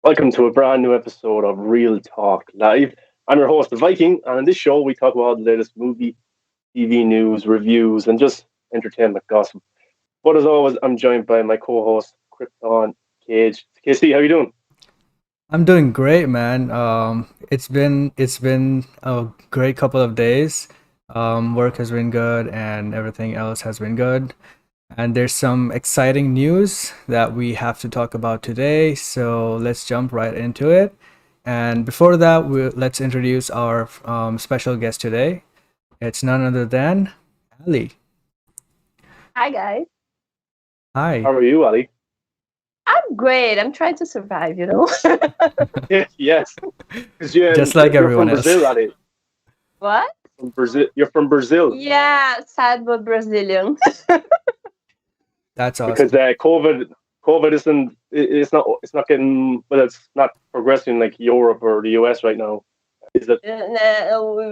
Welcome to a brand new episode of Real Talk Live. I'm your host, the Viking, and in this show we talk about the latest movie, TV news, reviews, and just entertainment gossip. But as always, I'm joined by my co-host, Krypton Cage. KC, how you doing? I'm doing great, man. It's been a great couple of days. Work has been good, and everything else has been good. And there's some exciting news that we have to talk about today. So let's jump right into it. And before that, let's introduce our special guest today. It's none other than Ali. Hi guys. Hi. How are you, Ali? I'm great. I'm trying to survive. Yes, because you're, Just like you're from everyone else. Brazil, Ali. What? From Brazil. You're from Brazil Yeah, sad but Brazilian. That's because awesome. COVID isn't. It's not getting. Well, it's not progressing like Europe or the US right now. Is it?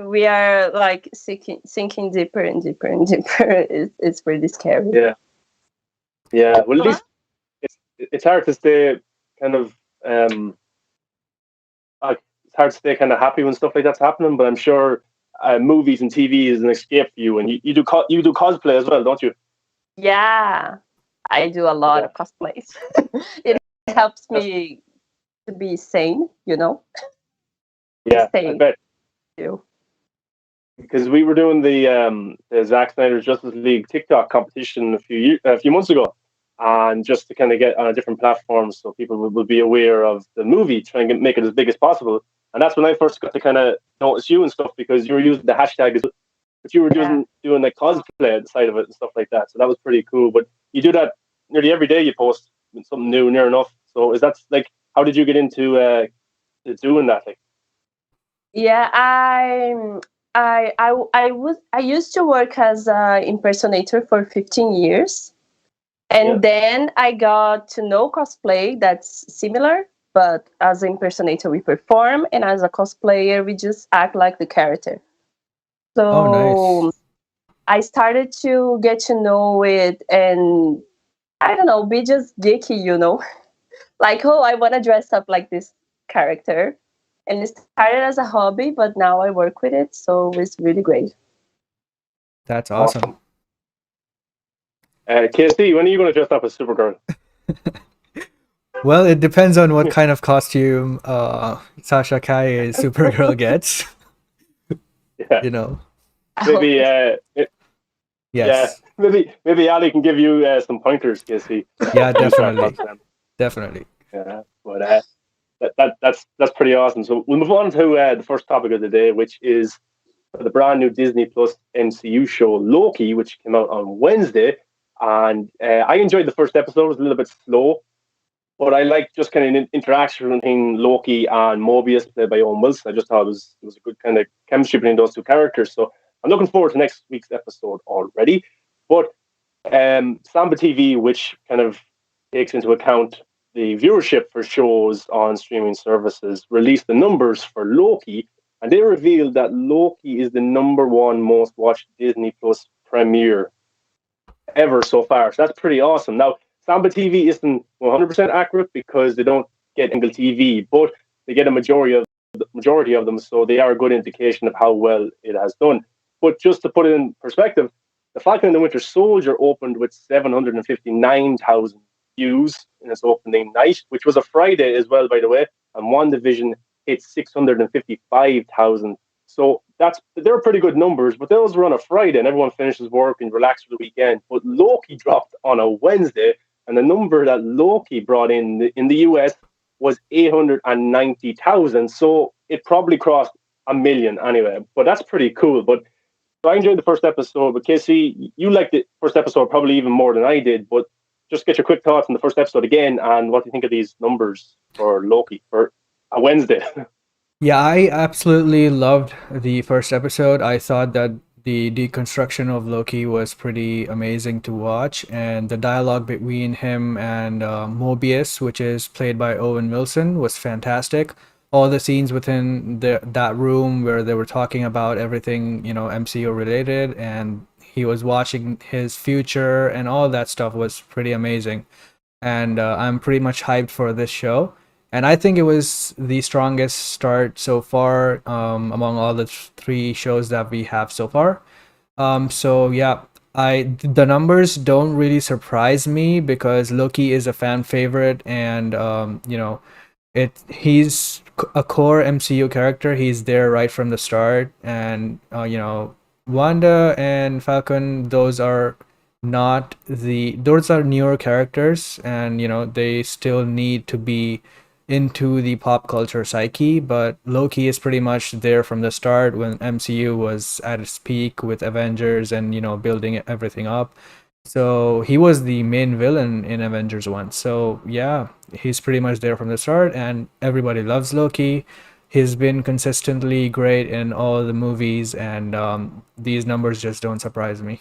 We are like sinking deeper and deeper and deeper. It's pretty scary. Yeah, yeah. Well, at Huh? least it's hard to stay kind of it's hard to stay kind of happy when stuff like that's happening. But I'm sure movies and TV is an escape for you, and you do cosplay as well, don't you? Yeah, I do a lot Yeah, of cosplays. It helps that's me to be sane. To yeah. I stay bet too. because we were doing the Zack Snyder's Justice League TikTok competition a few months ago, and just to kind of get on a different platform so people will be aware of the movie, try and make it as big as possible. And that's when I first got to kind of notice you and stuff because you were using the hashtag, but you were Yeah. doing like cosplay at the side of it and stuff like that. So that was pretty cool. But you do that nearly every day. You post something new, near enough. So is that like how did you get into to doing that? Like, Yeah, I used to work as a impersonator for 15 years. yeah. And then I got to know cosplay that's similar, but as an impersonator, we perform, and as a cosplayer, we just act like the character. Oh, nice. So I started to get to know it, and I don't know, be just geeky. Like, oh, I want to dress up like this character. And it started as a hobby, but now I work with it, so it's really great. That's awesome. Awesome. KC, when are you going to dress up as Supergirl? Well, it depends on what kind of costume Sasha Kai Supergirl gets, Yeah, you know. I hope maybe. it's Yeah, Yes. maybe Ali can give you some pointers, KC, Yeah, when you start definitely. talking to them. Definitely. Yeah, but that's pretty awesome. So we'll move on to the first topic of the day, which is the brand new Disney Plus MCU show Loki, which came out on Wednesday. And I enjoyed the first episode. It was a little bit slow, but I liked just kind of an interaction between Loki and Mobius, played by Owen Wilson. I just thought it was a good kind of chemistry between those two characters. So I'm looking forward to next week's episode already. But Samba TV, which kind of takes into account the viewership for shows on streaming services, released the numbers for Loki, and they revealed that Loki is the number one most watched Disney Plus premiere ever so far. So that's pretty awesome. Now, Samba TV isn't 100% accurate because they don't get single TV, but they get a majority of them, so they are a good indication of how well it has done. But just to put it in perspective, the Falcon and the Winter Soldier opened with 759,000 views in its opening night, which was a Friday as well, by the way. And One Division hit 655,000. So they're pretty good numbers, but those were on a Friday and everyone finishes work and relaxes for the weekend. But Loki dropped on a Wednesday, and the number that Loki brought in the US was 890,000. So it probably crossed a million anyway. But that's pretty cool. But so I enjoyed the first episode. But Casey, you liked the first episode probably even more than I did. But just get your quick thoughts on the first episode again, and what do you think of these numbers for Loki for a Wednesday? Yeah, I absolutely loved the first episode. I thought that the deconstruction of Loki was pretty amazing to watch, and the dialogue between him and Mobius, which is played by Owen Wilson, was fantastic. All the scenes within that room where they were talking about everything, MCU related, and he was watching his future, and all that stuff was pretty amazing. And I'm pretty much hyped for this show. And I think it was the strongest start so far among all the three shows that we have so far. So yeah, the numbers don't really surprise me because Loki is a fan favorite, and he's a core MCU character. He's there right from the start, and Wanda and Falcon, those are newer characters, and they still need to be into the pop culture psyche, but Loki is pretty much there from the start when MCU was at its peak with Avengers and building everything up. So he was the main villain in Avengers 1. So yeah, he's pretty much there from the start, and everybody loves Loki. He's been consistently great in all the movies, and these numbers just don't surprise me.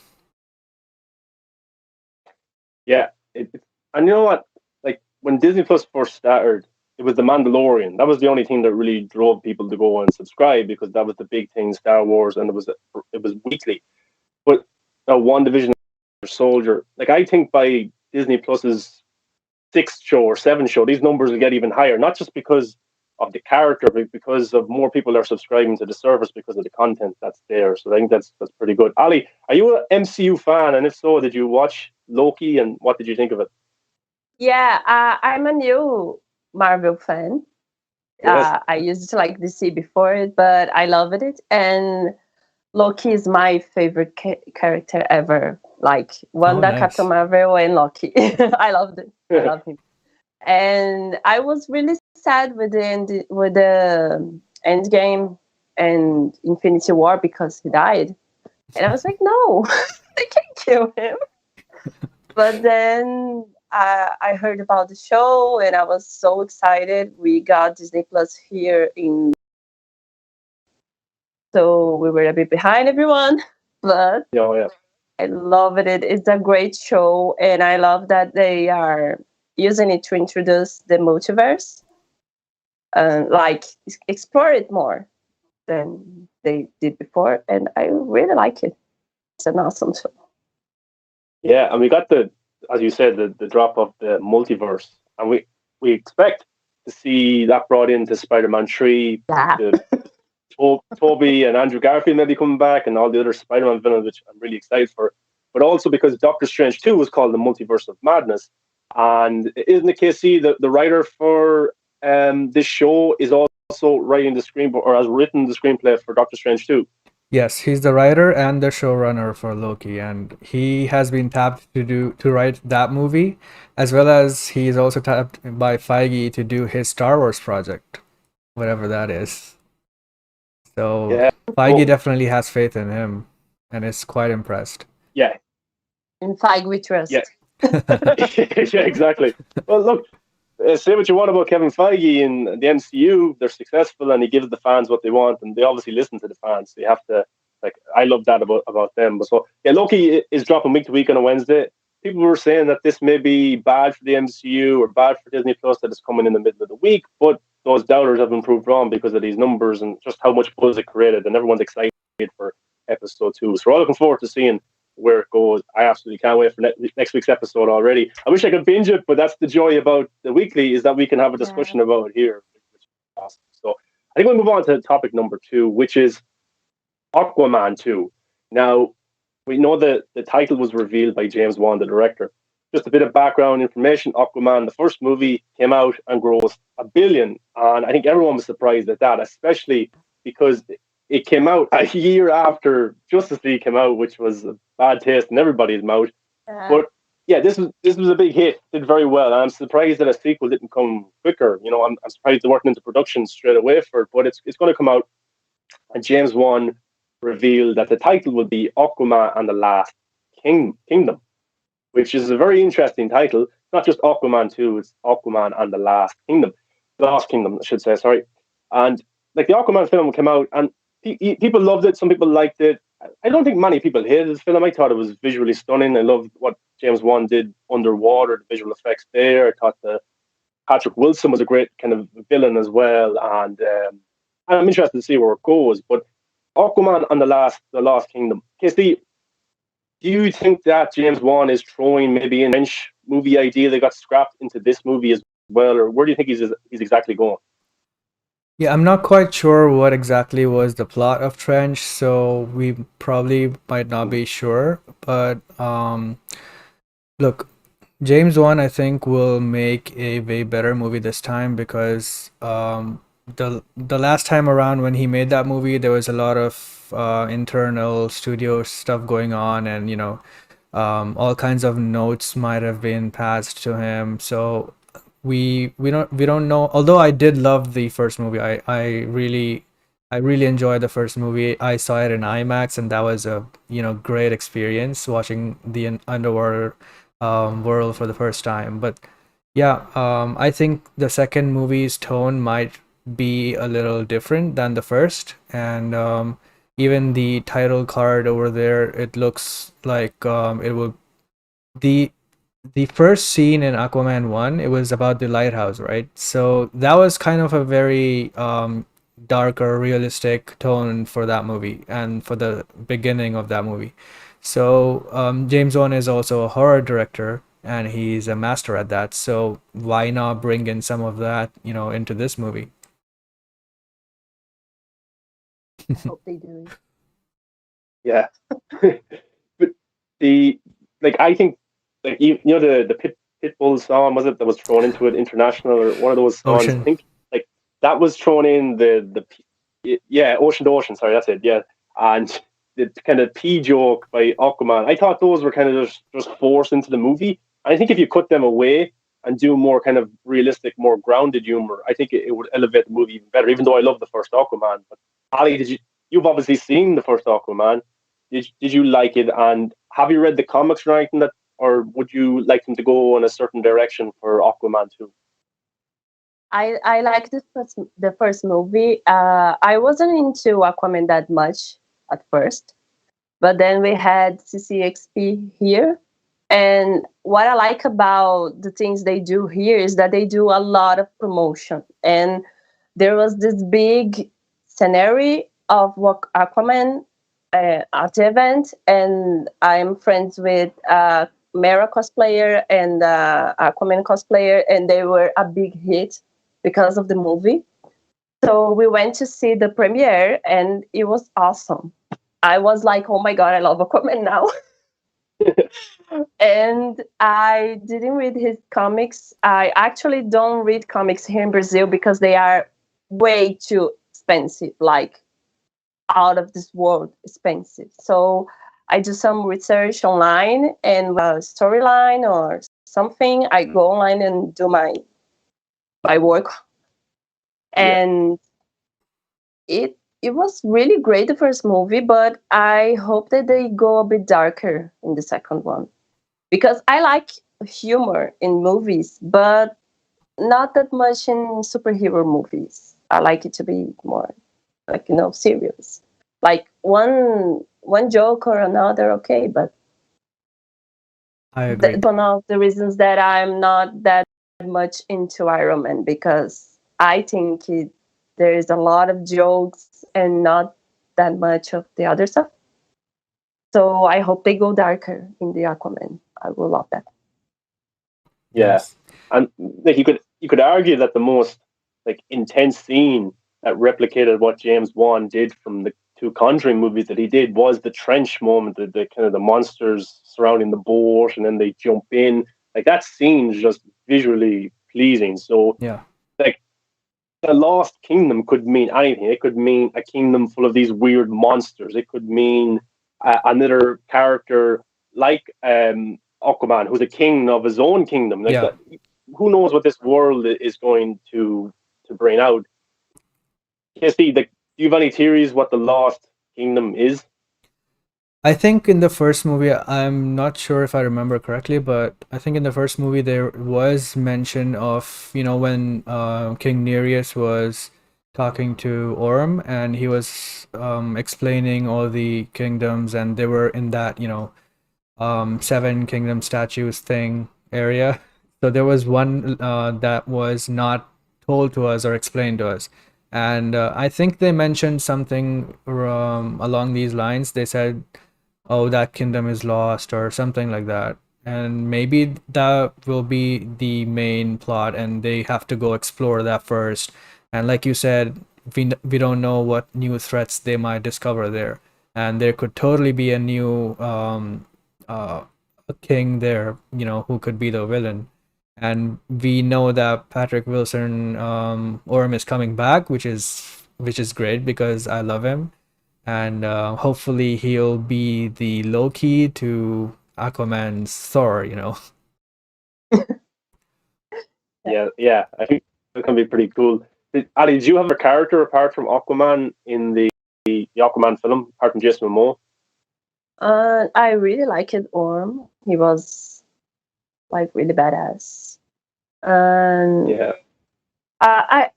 Yeah, and you know what? Like when Disney Plus first started, it was The Mandalorian. That was the only thing that really drove people to go and subscribe because that was the big thing, Star Wars, and it was weekly. But One Division Soldier, like I think by Disney Plus's sixth show or seventh show, these numbers will get even higher. Not just because of the character, but because of more people are subscribing to the service because of the content that's there. So I think that's pretty good. Ali, are you an MCU fan? And if so, did you watch Loki and what did you think of it? Yeah, I'm a new Marvel fan. Yes. I used to like DC before it, but I loved it. And Loki is my favorite character ever. Like Oh, Wanda, Captain nice. Marvel, and Loki. I loved it. I love him. And I was really sad with the end game and Infinity War because he died. And I was like, no, they can't kill him. But then I heard about the show and I was so excited. We got Disney Plus here so we were a bit behind everyone, but Yeah. I love it. It's a great show, and I love that they are using it to introduce the multiverse, like explore it more than they did before, and I really like it. It's an awesome show. Yeah, and we got as you said, the drop of the multiverse, and we expect to see that brought into Spider-Man 3, Yeah. the Toby and Andrew Garfield maybe coming back, and all the other Spider-Man villains, which I'm really excited for. But also because Doctor Strange 2 was called the Multiverse of Madness, and isn't it KC the writer for this show is also writing the screenplay or has written the screenplay for Doctor Strange 2? Yes, he's the writer and the showrunner for Loki, and he has been tapped to write that movie, as well as he's also tapped by Feige to do his Star Wars project, whatever that is. So Yeah. Feige definitely has faith in him and is quite impressed. Yeah. In Feige we trust. Yeah. Yeah, exactly. Well, look, say what you want about Kevin Feige and the MCU, they're successful and he gives the fans what they want, and they obviously listen to the fans. So you have to, like, I love that about them. But so, yeah, Loki is dropping week to week on a Wednesday. People were saying that this may be bad for the MCU or bad for Disney Plus that it's coming in the middle of the week, but those doubters have been proved wrong because of these numbers and just how much buzz it created, and everyone's excited for episode 2. So we're all looking forward to seeing where it goes. I absolutely can't wait for next week's episode already. I wish I could binge it, but that's the joy about the weekly, is that we can have a discussion about it here, which is awesome. So I think we'll move on to topic number 2, which is Aquaman 2. Now, we know that the title was revealed by James Wan, the director. Just a bit of background information. Aquaman, the first movie, came out and grossed $1 billion. And I think everyone was surprised at that, especially because it came out a year after Justice League came out, which was a bad taste in everybody's mouth. But yeah, this was a big hit. Did very well. And I'm surprised that a sequel didn't come quicker. I'm surprised they weren't into production straight away for it. But it's going to come out. And James Wan revealed that the title would be Aquaman and the Last Kingdom, which is a very interesting title. Not just Aquaman 2, it's Aquaman and the Last Kingdom. Lost Kingdom, I should say, sorry. And like the Aquaman film came out and people loved it. Some people liked it. I don't think many people hated this film. I thought it was visually stunning. I loved what James Wan did underwater, the visual effects there. I thought Patrick Wilson was a great kind of villain as well. And I'm interested to see where it goes. But Aquaman and the Lost Kingdom. KC, do you think that James Wan is throwing maybe an French movie idea that got scrapped into this movie as well, or where do you think he's exactly going? Yeah, I'm not quite sure what exactly was the plot of Trench, so we probably might not be sure. But look, James Wan, I think, will make a way better movie this time because the last time around when he made that movie, there was a lot of internal studio stuff going on, and all kinds of notes might have been passed to him. So we don't know. Although I did love the first movie, I really enjoyed the first movie. I saw it in IMAX, and that was a great experience watching the underwater world for the first time. But yeah, I think the second movie's tone might be a little different than the first, and even the title card over there, it looks like it will the the first scene in Aquaman 1, it was about the lighthouse, right? So that was kind of a very darker, realistic tone for that movie and for the beginning of that movie. So James Wan is also a horror director and he's a master at that. So why not bring in some of that, into this movie? Hope they do. Yeah, but the I think the Pitbull song, was it, that was thrown into it, International, or one of those songs? I Ocean. think like that was thrown in yeah, Ocean to Ocean. Sorry, that's it. Yeah, and the kind of pee joke by Aquaman. I thought those were kind of just forced into the movie. I think if you cut them away and do more kind of realistic, more grounded humor, I think it would elevate the movie even better. Even though I love the first Aquaman, but Ali, you've obviously seen the first Aquaman. Did you like it? And have you read the comics or anything, or would you like them to go in a certain direction for Aquaman 2? I like the first movie. I wasn't into Aquaman that much at first, but then we had CCXP here, and what I like about the things they do here is that they do a lot of promotion, and there was this big scenario of what Aquaman at the event, and I'm friends with Mera cosplayer and Aquaman cosplayer, and they were a big hit because of the movie. So we went to see the premiere, and it was awesome. I was like, "Oh my god, I love Aquaman now!" And I didn't read his comics. I actually don't read comics here in Brazil because they are way too expensive, like out of this world expensive. So I do some research online, and a storyline or something, I go online and do my work. Yeah, And it was really great, the first movie, but I hope that they go a bit darker in the second one, because I like humor in movies, but not that much in superhero movies. I like it to be more like serious, like one joke or another, okay. But I agree. one of the reasons that I'm not that much into Iron Man, because I think there is a lot of jokes and not that much of the other stuff. So I hope they go darker in the Aquaman. I will love that. yeah. Yes. And you could argue that the most intense scene that replicated what James Wan did from the two Conjuring movies that he did was the trench moment, the kind of the monsters surrounding the boat, and then they jump in. Like that scene is just visually pleasing. So Yeah. like the Lost Kingdom could mean anything. It could mean a kingdom full of these weird monsters. It could mean another character like Aquaman, who's a king of his own kingdom. Like Yeah. that, who knows what this world is going to bring out? Casey, do you have any theories what the Lost Kingdom is? I think in the first movie, I'm not sure if I remember correctly, but I think in the first movie there was mention of, when King Nereus was talking to Orm and he was explaining all the kingdoms and they were in that, seven kingdom statues thing area. So there was one that was not told to us or explained to us. And I think they mentioned something along these lines. They said, "Oh, that kingdom is lost," or something like that. and maybe that will be the main plot, and they have to go explore that first. And like you said, we don't know what new threats they might discover there, and there could totally be a new a king there, who could be the villain. And we know that Patrick Wilson Orm is coming back, which is great because I love him, and hopefully he'll be the Loki to Aquaman's Thor. Yeah. I think that can be pretty cool. Ali, did you have a character apart from Aquaman in the Aquaman film, apart from Jason Momoa? I really liked Orm. He was like really badass. And Yeah. I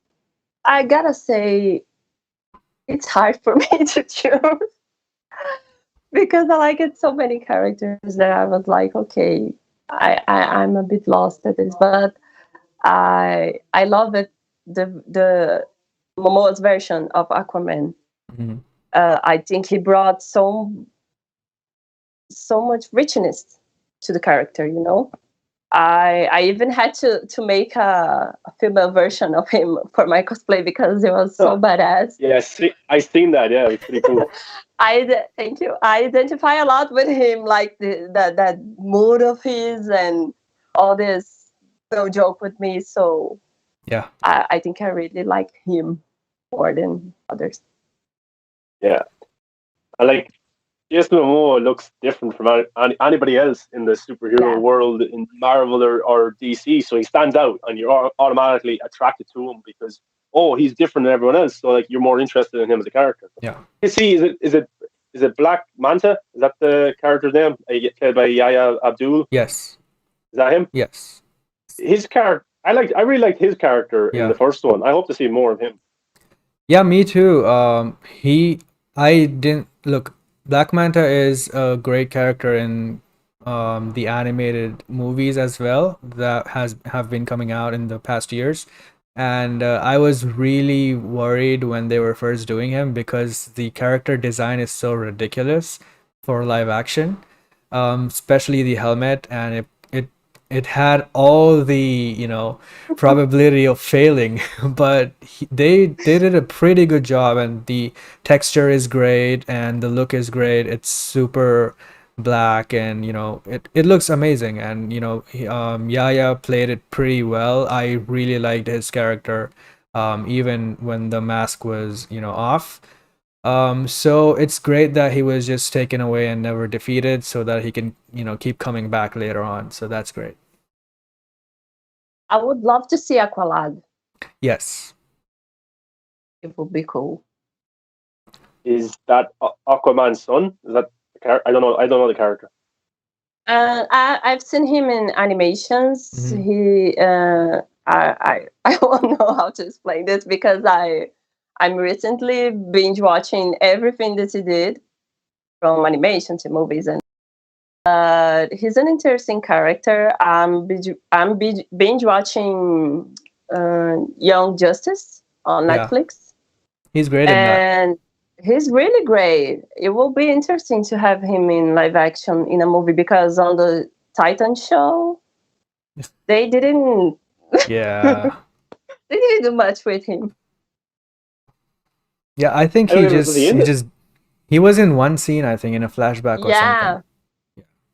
I gotta say it's hard for me to choose because I like it so many characters that I was like, okay, I'm a bit lost at this, but I love it the Momoa's version of Aquaman. Mhm. I think he brought so much richness to the character. I even had to make a female version of him for my cosplay because he was so badass. Yeah, I seen that. Yeah, it's pretty cool. Thank you. I identify a lot with him, like that mood of his and all this. No joke with me, so Yeah. I think I really like him more than others. Yeah, I like Jason Momoa looks different from anybody else in the superhero Yeah. world in Marvel or DC. So he stands out, and you're automatically attracted to him because he's different than everyone else. So like you're more interested in him as a character. Yeah. Is it Black Manta? Is that the character's name? Played by Yahya Abdul. Yes. Is that him? Yes. His character. I really liked his character in Yeah. the first one. I hope to see more of him. Yeah, me too. I didn't look. Black Manta is a great character in the animated movies as well that have been coming out in the past years. And I was really worried when they were first doing him because the character design is so ridiculous for live action, especially the helmet, and it had all the probability of failing, but they did a pretty good job, and the texture is great and the look is great. It's super black, and it looks amazing, and Yaya played it pretty well. I really liked his character, even when the mask was off. So it's great that he was just taken away and never defeated, so that he can keep coming back later on. So that's great. I would love to see Aqualad. Yes. It would be cool. Is that Aquaman's son? Is that the character? I don't know. I don't know the character. I've seen him in animations. Mhm. He, I don't know how to explain this because I'm recently binge watching everything that he did from animation to movies, and he's an interesting character. I'm binge watching Young Justice on Yeah. Netflix, He's great in that. and he's really great. It will be interesting to have him in live action in a movie because on the Titan show, they didn't Yeah. they didn't do much with him. Yeah, I think I don't even was he was in one scene, I think, in a flashback or Yeah. something.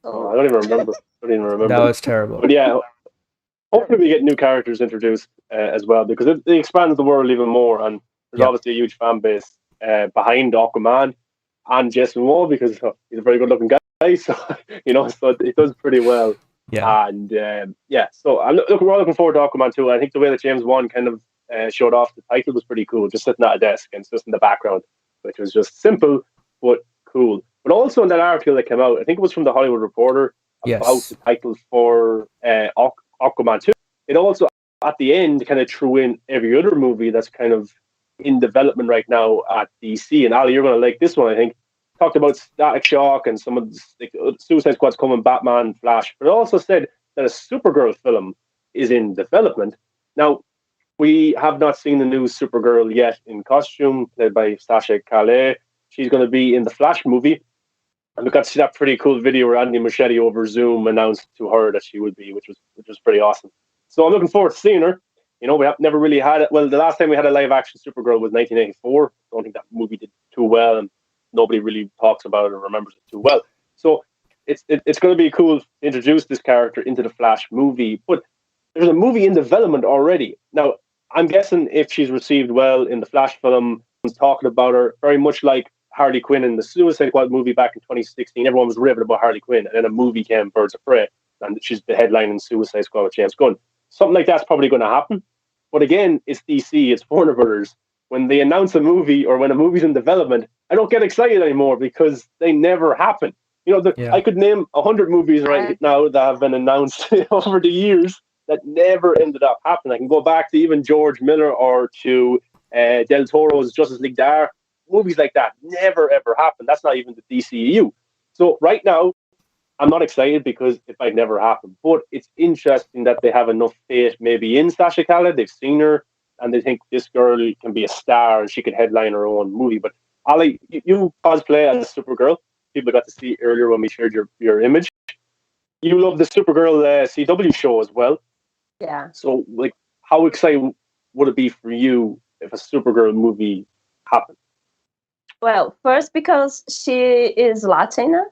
I don't even remember. That was terrible. But yeah, hopefully we get new characters introduced as well because it expands the world even more, and there's Yeah. obviously a huge fan base behind Aquaman and Jason Momoa because he's a very good-looking guy. So so it does pretty well. Yeah. And so we're all looking forward to Aquaman too. I think the way that James Wan kind of showed off the title was pretty cool, just sitting at a desk and just in the background, which was just simple but cool. But also in that article that came out, I think it was from the Hollywood Reporter about Yes. the title for Aquaman 2. It also at the end kind of threw in every other movie that's kind of in development right now at DC. And Ali, you're going to like this one, I think. Talked about Static Shock and some of the Suicide Squad's coming, Batman, Flash, but it also said that a Supergirl film is in development. Now, we have not seen the new Supergirl yet in costume, played by Sasha Calais. She's going to be in the Flash movie. And we got to see that pretty cool video where Andy Muschietti over Zoom announced to her that she would be, which was pretty awesome. So I'm looking forward to seeing her. You know, we have never really had it. Well, the last time we had a live action Supergirl was 1984. I don't think that movie did too well, and nobody really talks about it or remembers it too well. So it's going to be cool to introduce this character into the Flash movie. But there's a movie in development already. Now, I'm guessing if she's received well in the Flash film, talking about her very much like Harley Quinn in the Suicide Squad movie back in 2016. Everyone was raving about Harley Quinn, and then a movie came, Birds of Prey, and she's the headline in Suicide Squad with James Gunn. Something like that's probably going to happen. But again, it's DC, it's Warner Brothers. When they announce a movie or when a movie's in development, I don't get excited anymore because they never happen. You know, I could name 100 movies right now that have been announced over the years that never ended up happening. I can go back to even George Miller or to Del Toro's Justice League Dark. Movies like that never ever happen. That's not even the DCEU. So right now, I'm not excited because it might never happen. But it's interesting that they have enough faith maybe in Sasha Calle. They've seen her and they think this girl can be a star and she could headline her own movie. But Ali, you cosplay as Supergirl. People got to see earlier when we shared your image. You love the Supergirl CW show as well. Yeah. So, like, how exciting would it be for you if a Supergirl movie happened? Well, first because she is Latina.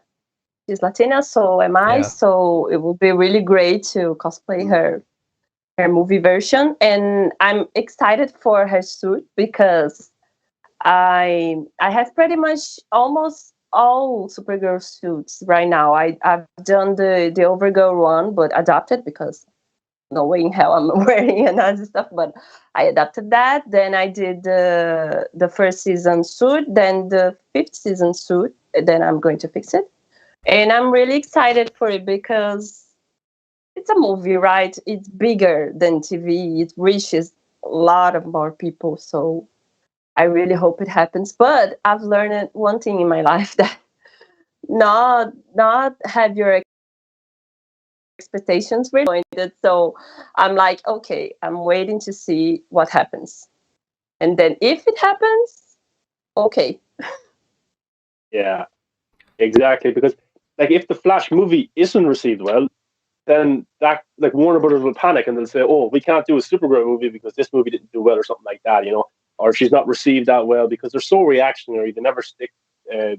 She's Latina, so am I. Yeah. So it would be really great to cosplay her movie version. And I'm excited for her suit because I have pretty much almost all Supergirl suits right now. I've done the Overgirl one, but adapted because no way in hell I'm wearing another stuff, but I adapted that. Then I did the first season suit, then the 5th season suit, then I'm going to fix it. And I'm really excited for it because it's a movie, right? It's bigger than TV. It reaches a lot of more people. So I really hope it happens. But I've learned one thing in my life, that not have your expectations really pointed. So I'm like, okay, I'm waiting to see what happens. And then if it happens, okay. Yeah, exactly. Because like if the Flash movie isn't received well, then that like Warner Brothers will panic and they'll say, "Oh, we can't do a Supergirl movie because this movie didn't do well," or something like that, you know, or she's not received that well because they're so reactionary. They never stick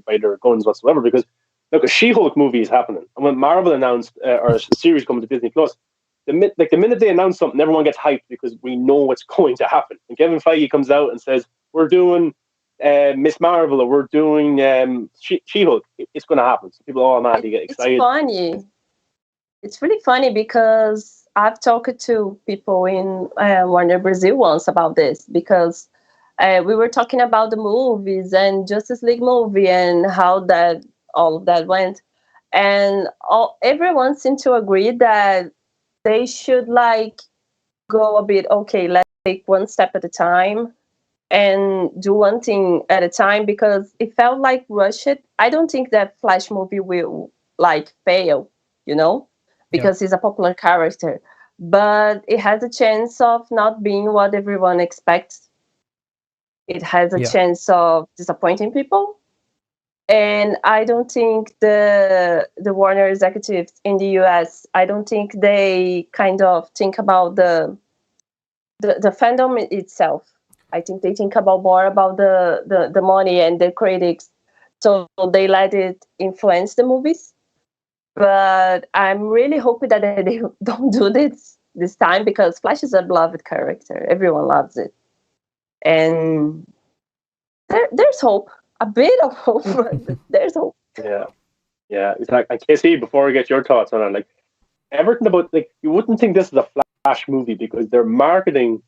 by their guns whatsoever. Because look, a She-Hulk movie is happening, and when Marvel announced or a series coming to Disney Plus, the minute they announce something, everyone gets hyped because we know what's going to happen. And Kevin Feige comes out and says, "We're doing Miss Marvel, or we're doing She-Hulk," it's going to happen. So people automatically get excited. It's funny. It's really funny because I've talked to people in Warner Brazil once about this, because we were talking about the movies and Justice League movie and how that all of that went, and everyone seemed to agree that they should like go a bit, okay, let's take one step at a time and do one thing at a time, because it felt like rushed. I don't think that Flash movie will like fail, you know, because he's a popular character, but it has a chance of not being what everyone expects. It has a chance of disappointing people. And I don't think the Warner executives in the US, I don't think they kind of think about the fandom itself. I think they think about more about the money and the critics. So they let it influence the movies. But I'm really hoping that they don't do this time, because Flash is a beloved character. Everyone loves it. And there's hope. A bit of hope, but there's hope. Yeah, exactly. And Casey, before I get your thoughts on it, like everything about, like, you wouldn't think this is a Flash movie because they're marketing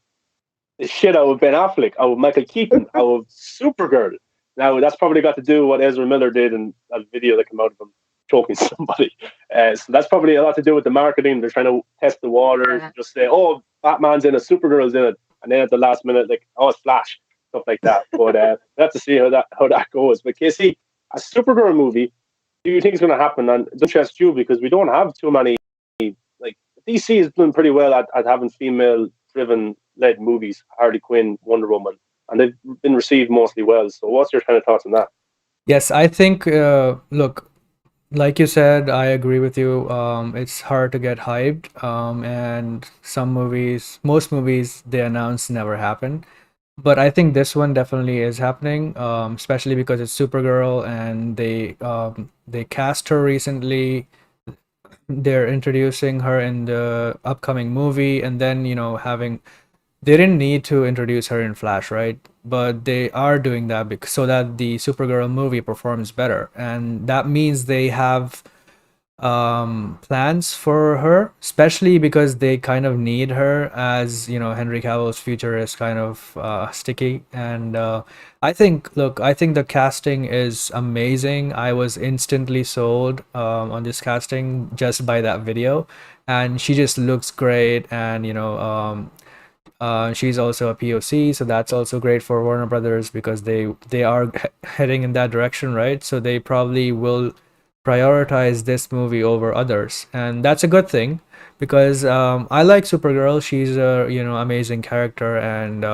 the shit out of Ben Affleck, out of Michael Keaton, out of Supergirl. Now that's probably got to do with what Ezra Miller did in that video that came out of him choking somebody. So that's probably a lot to do with the marketing. They're trying to test the waters, just say, "Oh, Batman's in it, Supergirl's in it," and then at the last minute, like, "Oh, it's Flash," stuff like that. But we have to see how that goes. But Casey, a Supergirl movie, do you think it's going to happen? And it interests you because we don't have too many. Like, DC is doing pretty well at having female-driven led movies, Harley Quinn, Wonder Woman, and they've been received mostly well. So what's your kind of thoughts on that? Yes, I think, look, Like you said, I agree with you. It's hard to get hyped. And most movies they announce never happen. But I think this one definitely is happening, especially because it's Supergirl and they cast her recently. They're introducing her in the upcoming movie, and then having they didn't need to introduce her in Flash, right? But they are doing that because so that the Supergirl movie performs better, and that means they have plans for her, especially because they kind of need her, as Henry Cavill's future is kind of sticky. And I think the casting is amazing. I was instantly sold on this casting just by that video, and she just looks great. And she's also a POC, so that's also great for Warner Brothers because they are heading in that direction, right? So they probably will prioritize this movie over others, and that's a good thing because I like Supergirl. She's a amazing character, and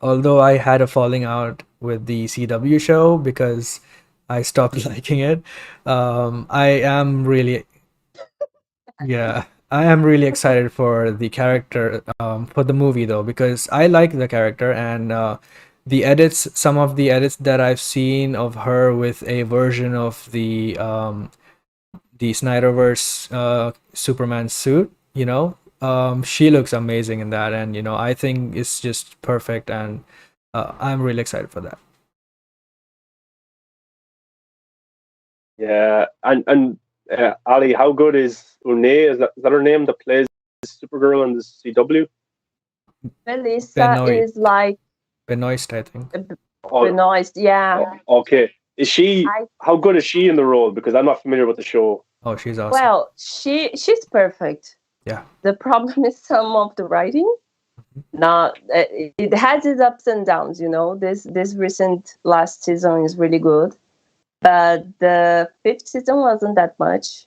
although I had a falling out with the CW show because I stopped liking it, I am really yeah, I am really excited for the character, for the movie though, because I like the character and some of the edits that I've seen of her with a version of the Snyderverse Superman suit, she looks amazing in that, and I think it's just perfect, and I'm really excited for that. Yeah, and Ali, how good is Une? Is that her name that plays Supergirl in the CW? Melissa Benoit, is like Benoist, I think. Oh, Benoist. Yeah. okay. Is she? I How good is she in the role? Because I'm not familiar with the show. Oh, she's awesome. Well, she's perfect. Yeah. The problem is some of the writing. Not it has its ups and downs. This recent last season is really good, but the fifth season wasn't that much.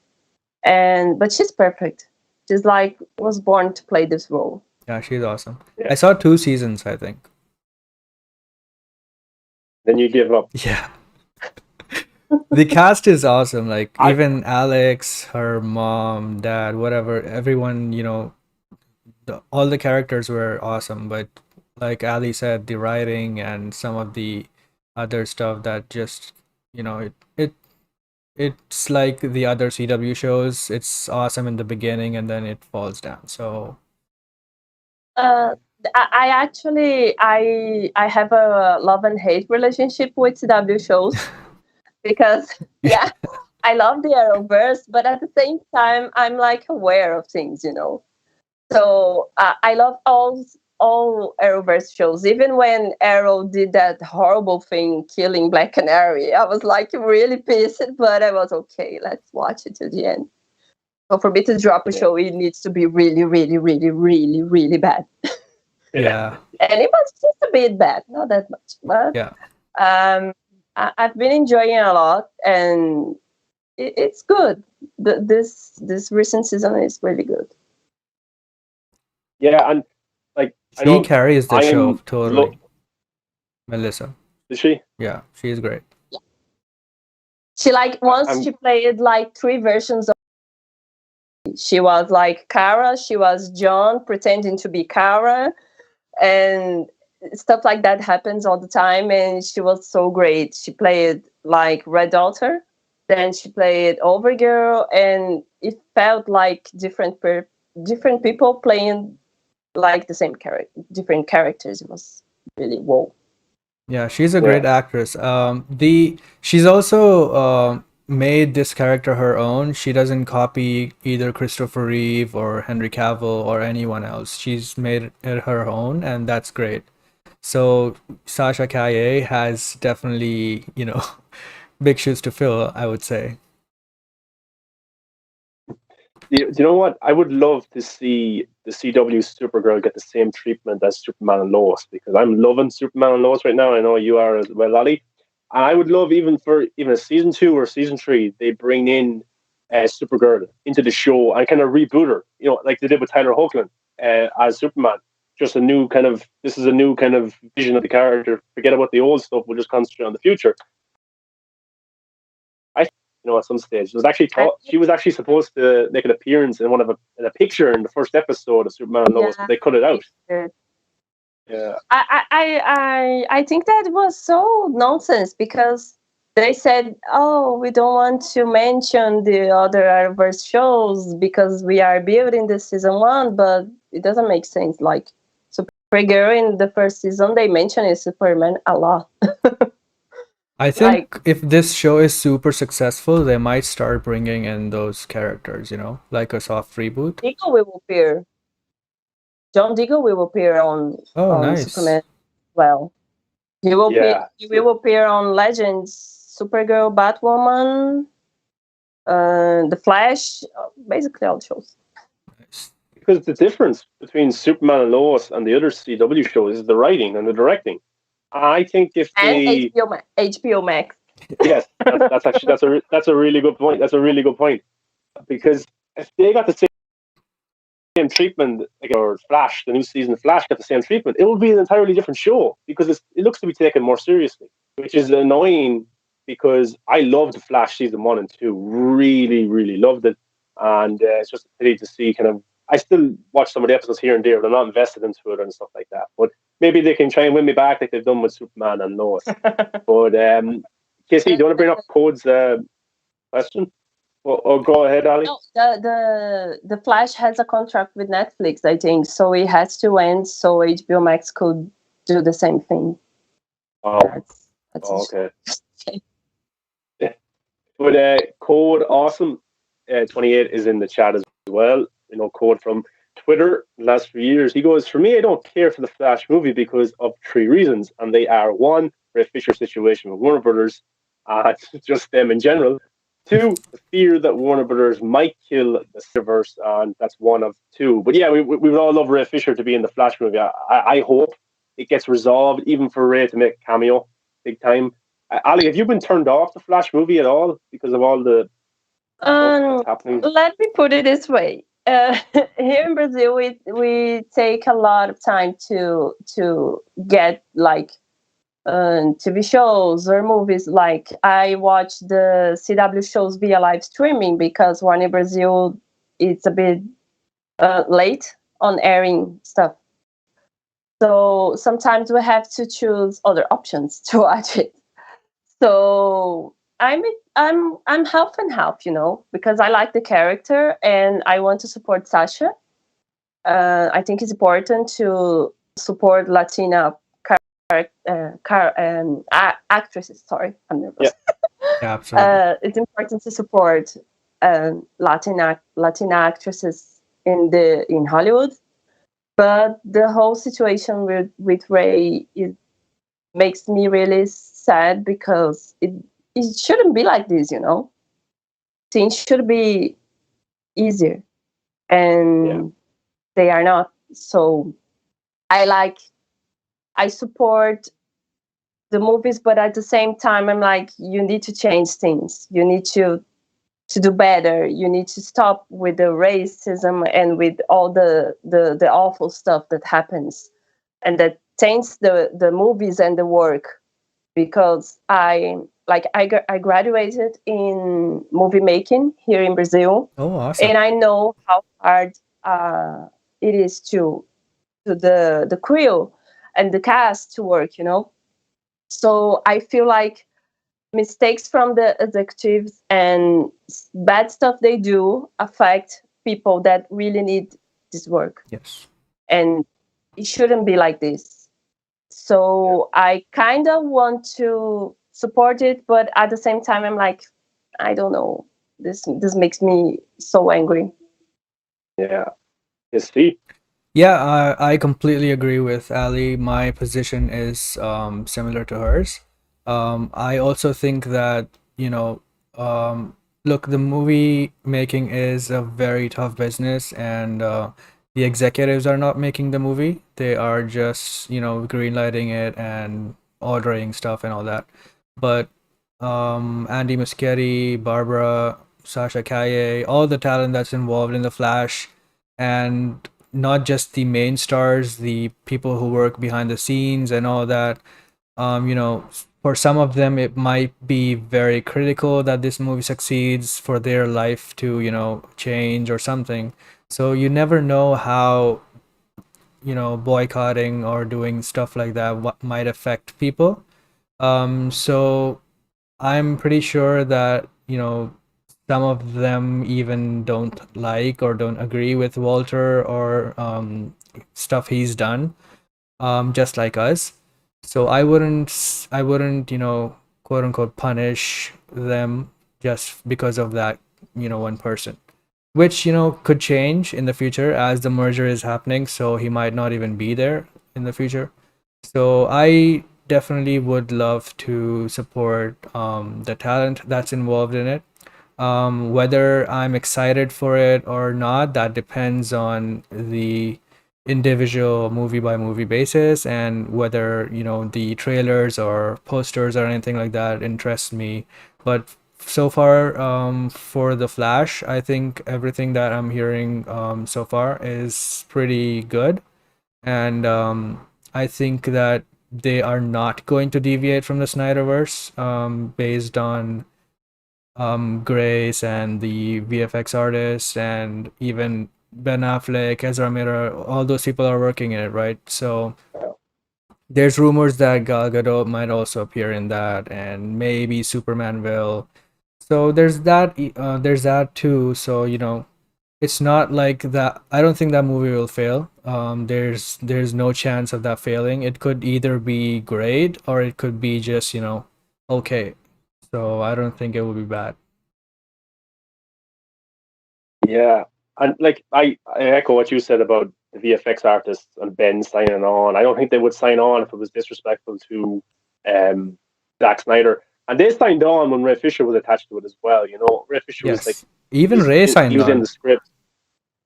But she's perfect. She's like was born to play this role. Yeah, she's awesome. Yeah. I saw 2 seasons, I think. Then you give up. Yeah. The cast is awesome. Like even Alex, her mom, dad, whatever, everyone, all the characters were awesome. But like Ali said, the writing and some of the other stuff that just, it's like the other CW shows. It's awesome in the beginning and then it falls down. So I actually I have a love and hate relationship with CW shows because yeah, I love the Arrowverse, but at the same time I'm like aware of things. So I love all Arrowverse shows. Even when Arrow did that horrible thing, killing Black Canary, I was like really pissed, but I was okay. Let's watch it to the end. So for me to drop a show, it needs to be really, really, really, really, really bad. yeah. And it was just a bit bad, not that much, but Yeah. I've been enjoying it a lot, and it's good. This recent season is really good. Yeah, and like I She know carries the I show am. totally. Melissa. Is she? Yeah, she is great. She once I'm. she played like 3 versions of. She was like Kara. She was John pretending to be Kara, and stuff like that happens all the time. And she was so great. She played like Red Daughter, then she played Overgirl, and it felt like different people playing like the same character, different characters. It was really whoa. Yeah, she's a Yeah. great actress. She's also made this character her own. She doesn't copy either Christopher Reeve or Henry Cavill or anyone else. She's made it her own, and that's great. So Sasha Calle has definitely, big shoes to fill, I would say. Do you know what? I would love to see the CW Supergirl get the same treatment as Superman and Lois because I'm loving Superman and Lois right now. I know you are as well, Ali. And I would love even a season 2 or season 3, they bring in Supergirl into the show and kind of reboot her, like they did with Tyler Hoechlin as Superman. Just this is a new kind of vision of the character. Forget about the old stuff. We'll just concentrate on the future. at some stage. It was actually she was actually supposed to make an appearance in in a picture in the first episode of Superman and Lois, but they cut it out. Yeah. I think that was so nonsense because they said, "Oh, we don't want to mention the other Arrowverse shows because we are building the season 1," but it doesn't make sense. Like Supergirl in the first season, they mentioned Superman a lot. I think if this show is super successful, they might start bringing in those characters, like a soft reboot. Diggle will appear. John Diggle will appear on nice. Superman. Well, he will appear on Legends, Supergirl, Batwoman, The Flash, basically all shows. Nice. Because the difference between Superman and Lois and the other CW shows is the writing and the directing. I think if they HBO Max. Yes, that's a really good point. That's a really good point because if they got the same treatment, or Flash, the new season of Flash got the same treatment, it will be an entirely different show because it looks to be taken more seriously, which is annoying because I loved Flash season 1 and 2, really, really loved it, and it's just a pity to see I still watch some of the episodes here and there, but I'm not invested into it and stuff like that. But maybe they can try and win me back like they've done with Superman and Lois. But Casey, do you want to bring up Code's question? Or go ahead, Ali. No, the Flash has a contract with Netflix, I think, so it has to end so HBO Max could do the same thing. Oh, that's okay. Yeah. But Code Awesome 28 is in the chat as well. Code from Twitter the last few years. He goes, "For me, I don't care for the Flash movie because of 3 reasons, and they are: 1, Ray Fisher's situation with Warner Brothers, just them in general; 2, the fear that Warner Brothers might kill the Cyberverse, and that's 1 of 2. But yeah, we would all love Ray Fisher to be in the Flash movie. I hope it gets resolved, even for Ray to make a cameo, big time. Ali, have you been turned off the Flash movie at all because of all the stuff that's happening? Let me put it this way. Here in Brazil, we take a lot of time to get TV shows or movies. Like I watch the CW shows via live streaming because Warner Brazil it's a bit late on airing stuff. So sometimes we have to choose other options to watch it. So I'm half and half, because I like the character and I want to support Sasha. I think it's important to support Latina actresses. Sorry, I'm nervous. Yeah, absolutely. It's important to support Latina actresses in Hollywood. But the whole situation with Ray makes me really sad because it shouldn't be like this, Things should be easier, and they are not. So I support the movies, but at the same time, I'm like, you need to change things. You need to do better. You need to stop with the racism and with all the awful stuff that happens and that taints the movies and the work. Because I graduated in movie making here in Brazil. Oh, awesome! And I know how hard it is to the crew and the cast to work. So I feel like mistakes from the executives and bad stuff they do affect people that really need this work. Yes, and it shouldn't be like this. So I kind of want to support it, but at the same time, I'm like, I don't know. This makes me so angry. Yeah. Yes, Steve. Yeah, I completely agree with Ali. My position is similar to hers. I also think that, look, the movie making is a very tough business, and the executives are not making the movie. They are just, greenlighting it and ordering stuff and all that. But Andy Muschietti, Barbara, Sasha Calle, all the talent that's involved in The Flash, and not just the main stars, the people who work behind the scenes and all that, for some of them it might be very critical that this movie succeeds for their life to, change or something. So you never know how, boycotting or doing stuff like that what might affect people. So I'm pretty sure that, some of them even don't like or don't agree with Walter or stuff he's done, just like us. So I wouldn't, quote unquote, punish them just because of that, one person, which, could change in the future as the merger is happening. So he might not even be there in the future. So I definitely would love to support the talent that's involved in it. Whether I'm excited for it or not, that depends on the individual movie by movie basis, and whether, the trailers or posters or anything like that interest me. But so far, for The Flash, I think everything that I'm hearing so far is pretty good. And I think that they are not going to deviate from the Snyderverse, based on Grace and the VFX artists, and even Ben Affleck, Ezra Miller, all those people are working in it, right? So there's rumors that Gal Gadot might also appear in that, and maybe Superman will. So there's that too. So it's not like that. I don't think that movie will fail. There's no chance of that failing. It could either be great or it could be just okay. So I don't think it will be bad. Yeah, and like I echo what you said about the VFX artists and Ben signing on. I don't think they would sign on if it was disrespectful to um, Zack Snyder. And they signed on when Ray Fisher was attached to it as well. Ray Fisher was like Yes. Even Ray he signed was in on. the script.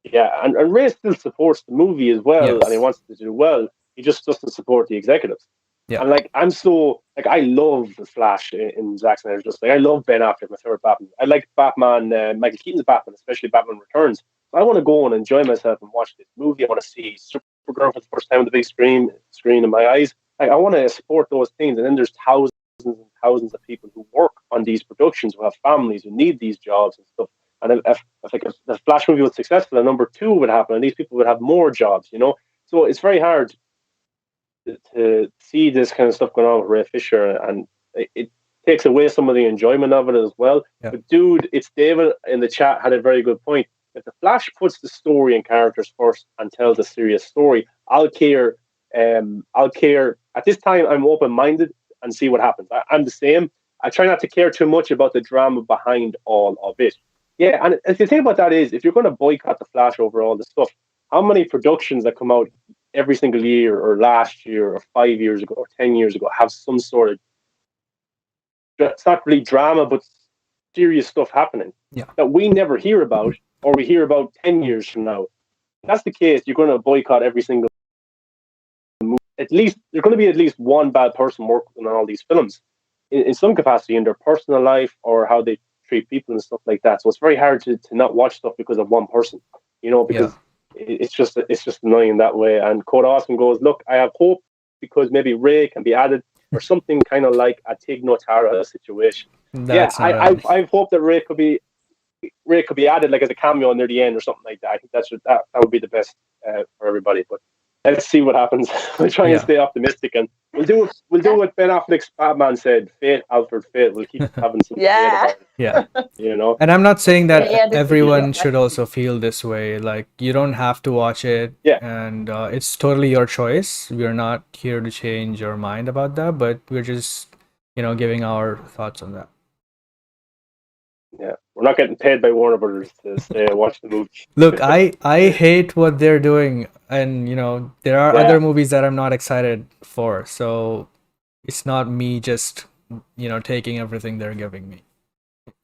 Yeah, and Ray still supports the movie as well, and he Yes. wants to do well. He just doesn't support the executives. Yeah. And like I'm so like I love the Flash in Zack Snyder's just like I love Ben Affleck, my favorite Batman. I like Batman, Michael Keaton's Batman, especially Batman Returns. So I want to go and enjoy myself and watch this movie. I want to see Supergirl for the first time on the big screen in my eyes. I want to support those things. And then there's thousands and thousands of people who work on these productions, who have families, who need these jobs and stuff. And if the Flash movie was successful, a number two would happen, and these people would have more jobs. So it's very hard to see this kind of stuff going on with Ray Fisher, and it takes away some of the enjoyment of it as well. Yeah. But dude, it's David in the chat had a very good point. If the Flash puts the story and characters first and tells a serious story, I'll care. I'll care. At this time, I'm open minded and see what happens. I'm the same. I try not to care too much about the drama behind all of it. Yeah, and if the thing about that is, if you're going to boycott the Flash over all this stuff, how many productions that come out every single year or last year or 5 years ago or 10 years ago have some sort of, it's not really drama, but serious stuff happening that we never hear about, or we hear about 10 years from now. If that's the case, you're going to boycott every single movie. At least there's going to be at least one bad person working on all these films in some capacity in their personal life or how they treat people and stuff like that. So it's very hard to not watch stuff because of one person, because it's just annoying that way. And Code Austin goes, look, I have hope because maybe Ray can be added or something kind of like a Tig Notara situation. That's I've hoped that Ray could be added like as a cameo near the end or something like that. I think that would be the best for everybody. But let's see what happens. We'll try and stay optimistic, and we'll do what Ben Affleck's Batman said. Fate, Alfred, fate. We'll keep having some Yeah. And I'm not saying that Yeah, everyone should also feel this way. Like, you don't have to watch it, and it's totally your choice. We're not here to change your mind about that, but we're just, giving our thoughts on that. Yeah, we're not getting paid by Warner Brothers to stay and watch the movie. Look, I hate what they're doing, and there are other movies that I'm not excited for. So it's not me just taking everything they're giving me.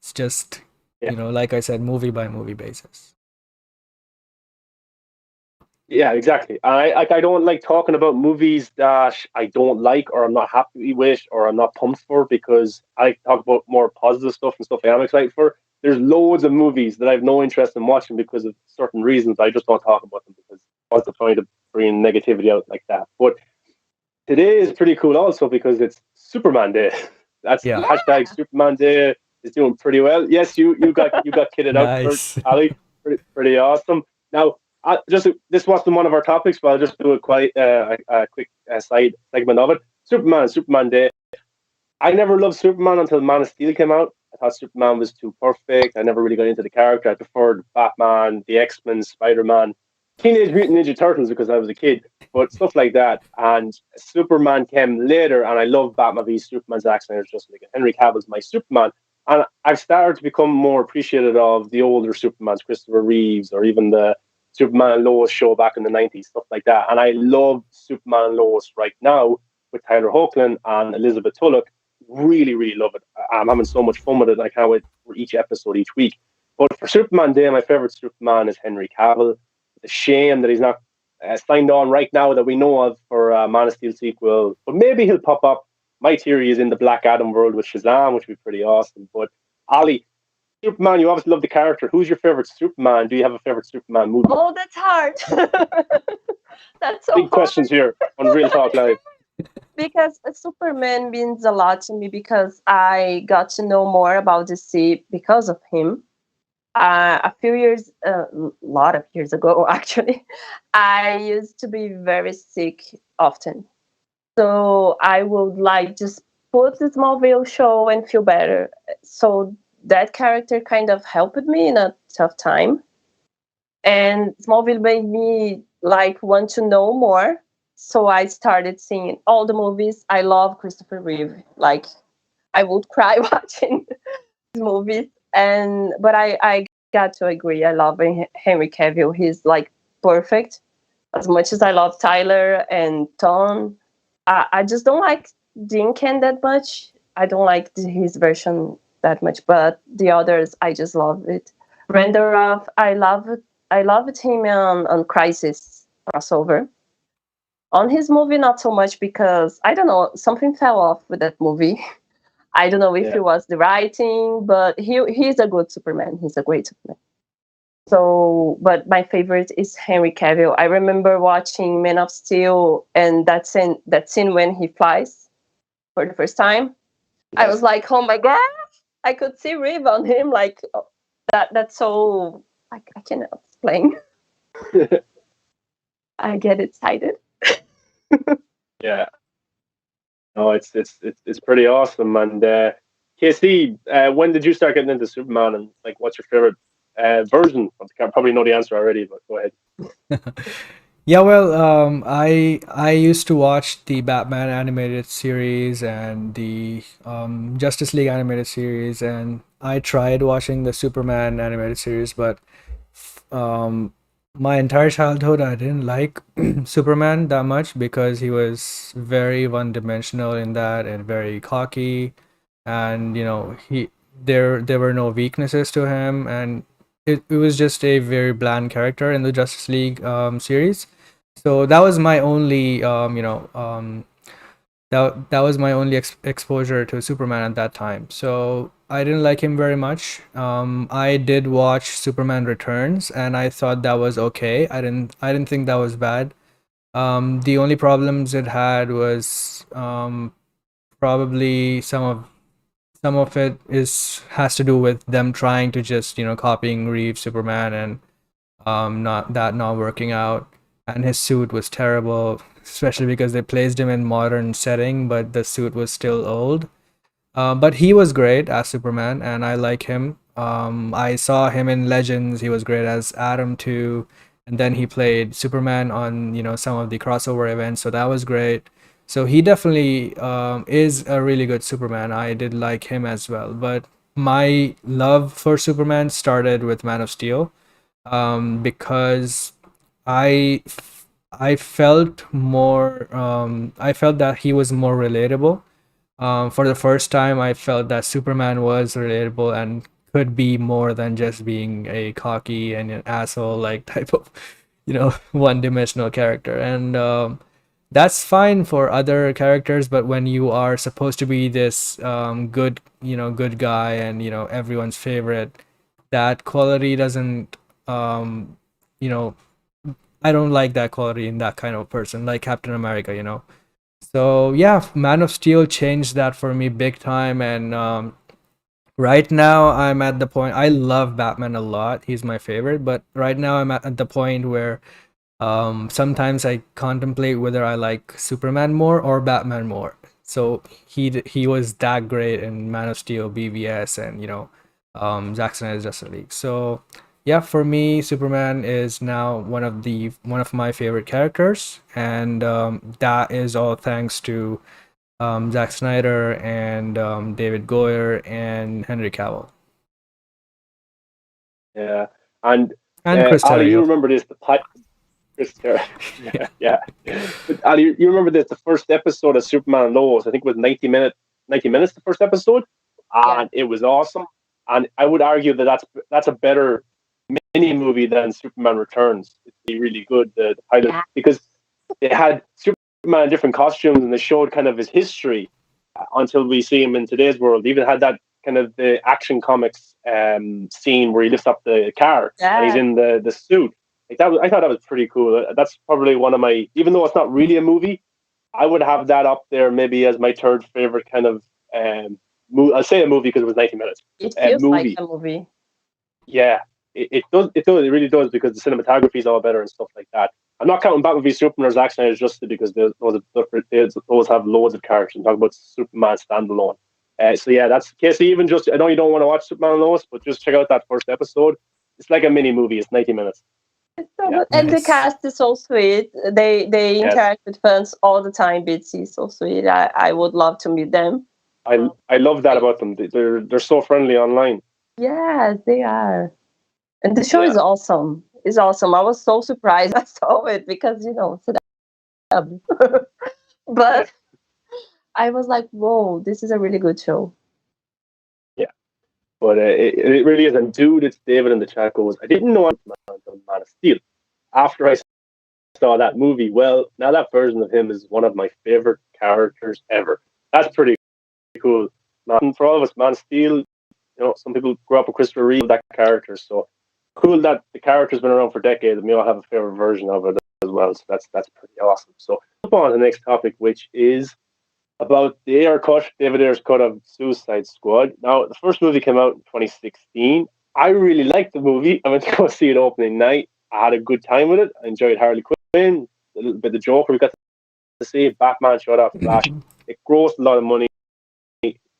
It's just like I said, movie by movie basis. Yeah, exactly. I don't like talking about movies that I don't like or I'm not happy with or I'm not pumped for, because I talk about more positive stuff and stuff I am excited for. There's loads of movies that I have no interest in watching because of certain reasons. I just don't talk about them because what's the point of bringing negativity out like that? But today is pretty cool also because it's Superman Day. That's Yeah. hashtag Superman Day is doing pretty well. Yes, you got kitted out for Nice. Ali. Pretty awesome. Now, this wasn't one of our topics, but I'll just do a quick side segment of it. Superman Day. I never loved Superman until Man of Steel came out. I thought Superman was too perfect. I never really got into the character. I preferred Batman, the X-Men, Spider-Man, Teenage Mutant Ninja Turtles because I was a kid, but stuff like that. And Superman came later, and I love Batman v Superman. Zack Snyder's just like Henry Cavill's my Superman. And I've started to become more appreciative of the older Supermans, Christopher Reeves, or even the Superman and Lois show back in the 90s, stuff like that. And I love Superman and Lois right now with Tyler Hoechlin and Elizabeth Tulloch. Really, really love it. I'm having so much fun with it. I can't wait for each episode each week. But for Superman Day, my favorite Superman is Henry Cavill. It's a shame that he's not signed on right now that we know of for a Man of Steel sequel. But maybe he'll pop up. My theory is in the Black Adam world with Shazam, which would be pretty awesome. But Ali, Superman, you obviously love the character. Who's your favorite Superman? Do you have a favorite Superman movie? Oh, that's hard. That's so Big hard. questions here on Real Talk Live. Because Superman means a lot to me because I got to know more about DC because of him. A lot of years ago, actually, I used to be very sick often. So I would like just put the Smallville show and feel better. So that character kind of helped me in a tough time. And Smallville made me like want to know more. So I started seeing all the movies. I love Christopher Reeve. Like I would cry watching these movies. But I got to agree. I love Henry Cavill. He's like perfect. As much as I love Tyler and Tom, I just don't like Dean Cain that much. I don't like his version that much. But the others, I just love it. Renderoff, I loved him on Crisis crossover. On his movie, not so much because I don't know, something fell off with that movie. I don't know if it was the writing, but he's a good Superman. He's a great Superman. So, but my favorite is Henry Cavill. I remember watching Man of Steel and that scene when he flies for the first time. I was like, oh my god, I could see Reeve on him. Like that's so I cannot explain. I get excited. Yeah. No, it's pretty awesome. And KC, when did you start getting into Superman, and like, what's your favorite version? I probably know the answer already, but go ahead. Yeah, well, I used to watch the Batman animated series and the Justice League animated series, and I tried watching the Superman animated series, but um, my entire childhood I didn't like Superman that much because he was very one-dimensional in that and very cocky, and there were no weaknesses to him, and it was just a very bland character in the Justice League series. So that was my only that was my only exposure to Superman at that time. So I didn't like him very much. I did watch Superman Returns, and I thought that was okay. I didn't think that was bad. The only problems it had was probably some of it is has to do with them trying to just copying Reeves Superman, and not working out. And his suit was terrible, especially because they placed him in modern setting, but the suit was still old. But he was great as Superman, and I like him. I saw him in Legends. He was great as Adam too, and then he played Superman on some of the crossover events, so that was great. So he definitely is a really good Superman. I did like him as well. But my love for Superman started with Man of Steel, because I I felt more I felt that he was more relatable. For the first time, I felt that Superman was relatable and could be more than just being a cocky and an asshole like type of one-dimensional character. And that's fine for other characters, but when you are supposed to be this good guy and everyone's favorite, that quality doesn't you know I don't like that quality in that kind of person, like Captain America. So yeah, Man of Steel changed that for me big time, and right now I'm at the point. I love Batman a lot. He's my favorite, but right now I'm at the point where sometimes I contemplate whether I like Superman more or Batman more. So he was that great in Man of Steel, BVS, and Zack Snyder's Justice League. So yeah, for me, Superman is now one of my favorite characters, and that is all thanks to Zack Snyder and David Goyer and Henry Cavill Yeah, and and Chris Ali, you Terrio. remember this? Chris Terry. Yeah, yeah. But Ali, you remember this? The first episode of Superman and Lois. I think it was 90 minutes. 90 minutes. The first episode, Yeah. and it was awesome. And I would argue that that's a better mini movie than Superman Returns. It's really good. The pilot, Yeah. because they had Superman in different costumes and they showed kind of his history until we see him in today's world. They even had that kind of the Action Comics scene where he lifts up the car and he's Yeah. in the suit. Like that was, I thought that was pretty cool. That's probably one of my, even though it's not really a movie, I would have that up there maybe as my third favorite kind of movie. I'll say a movie because it was 90 minutes. It feels like Movie. a movie. Yeah, it does. It does. It really does because the cinematography is all better and stuff like that. I'm not counting Batman v Superman or Zack Snyder just because those have loads of characters. I'm talking about Superman standalone. So yeah, that's Casey. Even just I know you don't want to watch Superman and Lois, but just check out that first episode. It's like a mini movie. It's 90 minutes. It's so Yeah. good. And the Nice. cast is so sweet. They Yes. interact with fans all the time. Bitsy is so sweet. I would love to meet them. I love that about them. They're so friendly online. Yes, they are. And the show Yeah. is awesome. It's awesome. I was so surprised I saw it because it's a dub. But I was like, whoa, this is a really good show. Yeah, but it really is. And dude, it's David in the chat goes, I didn't know Man of Steel. After I saw that movie, well, now that version of him is one of my favorite characters ever. That's pretty cool. And for all of us, Man of Steel, some people grew up with Christopher Reeve, that character. So cool that the character's been around for decades and we all have a favorite version of it as well. So that's pretty awesome. So up on to the next topic, which is about the David Ayer's cut of Suicide Squad. Now, the first movie came out in 2016. I really liked the movie. I went to go see it opening night. I had a good time with it. I enjoyed Harley Quinn, a little bit of the Joker we got to see. Batman showed up, Flash. It grossed a lot of money.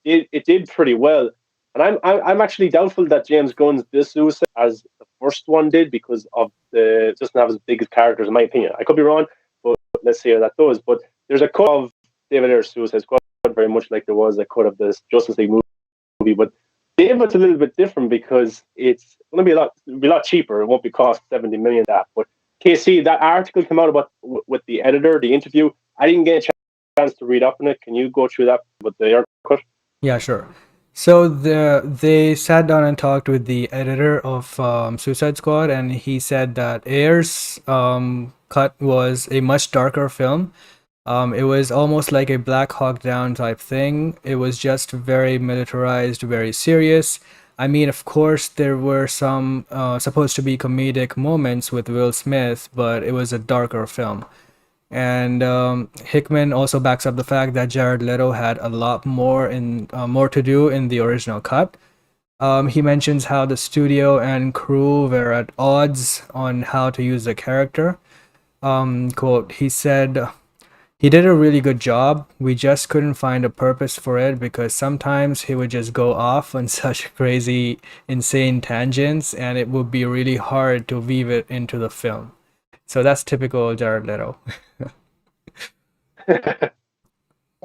It did pretty well. And I'm actually doubtful that James Gunn's this Suicide as the first one did because of it doesn't have as big as characters, in my opinion. I could be wrong, but let's see how that does. But there's a cut of David Ayer's Suicide Squad very much like there was a cut of this Justice League movie, but David's a little bit different because it's going to be a lot cheaper. It won't be cost 70 million that. But KC, that article came out about with the editor, the interview. I didn't get a chance to read up on it. Can you go through that with the Ayer cut? Yeah, sure. So they sat down and talked with the editor of Suicide Squad, and he said that Ayer's cut was a much darker film. It was almost like a Black Hawk Down type thing. It was just very militarized, very serious. I mean, of course, there were some supposed to be comedic moments with Will Smith, but it was a darker film. And Hickman also backs up the fact that Jared Leto had a lot more to do in the original cut. He mentions how the studio and crew were at odds on how to use the character. Quote, he said, he did a really good job. We just couldn't find a purpose for it because sometimes he would just go off on such crazy, insane tangents, and it would be really hard to weave it into the film. So that's typical Jared Leto.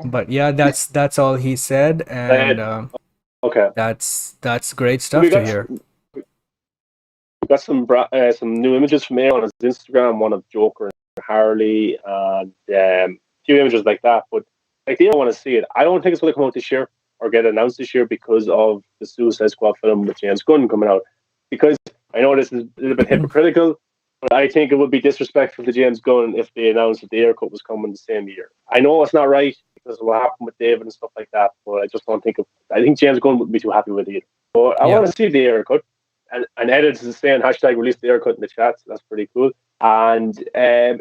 But yeah, that's all he said, and Okay. that's great stuff We to got hear. we got some new images from Ayer on his Instagram, one of Joker and Harley, and a few images like that. But like, they don't want to see it. I don't think it's going to come out this year or get announced this year because of the Suicide Squad film with James Gunn coming out. Because I know this is a little bit hypocritical, but I think it would be disrespectful to James Gunn if they announced that the Ayer cut was coming the same year. I know it's not right because of what happened with David and stuff like that, but I just don't think I think James Gunn wouldn't be too happy with it either. But I Yeah. want to see the Ayer cut. And Edits is saying hashtag release the Ayer cut in the chat, so that's pretty cool. And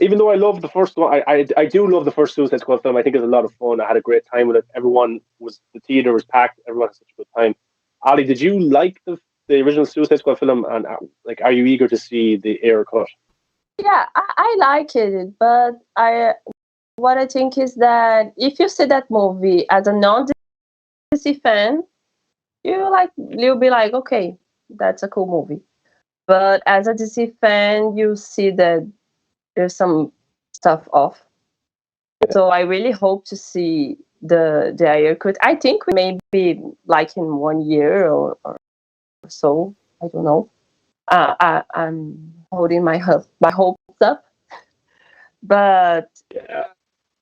even though I love the first one, I do love the first Suicide Squad film. I think it's a lot of fun. I had a great time with it. The theater was packed. Everyone had such a good time. Ali, did you like the original Suicide Squad film? And like, are you eager to see the Ayer cut? Yeah, I like it, but what I think is that if you see that movie as a non-DC fan, you'll be like, okay, that's a cool movie. But as a DC fan, you see that there's some stuff off. So I really hope to see the Ayer cut. I think maybe like in 1 year or so. I don't know. I'm holding my hopes up, but Yeah.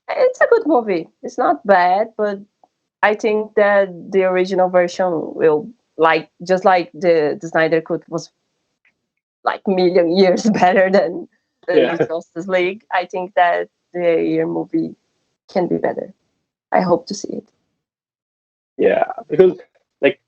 it's a good movie. It's not bad, but I think that the original version will just like the Snyder cut was like million years better than the Justice League. I think that the Ayer movie can be better. I hope to see it. Yeah, because like,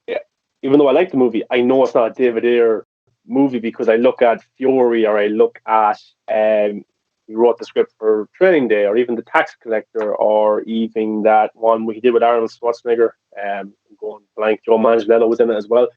yeah, even though I like the movie, I know it's not a David Ayer movie because I look at Fury or I look at he wrote the script for Training Day or even The Tax Collector or even that one he did with Arnold Schwarzenegger. Going blank, Joe Manganiello was in it as well.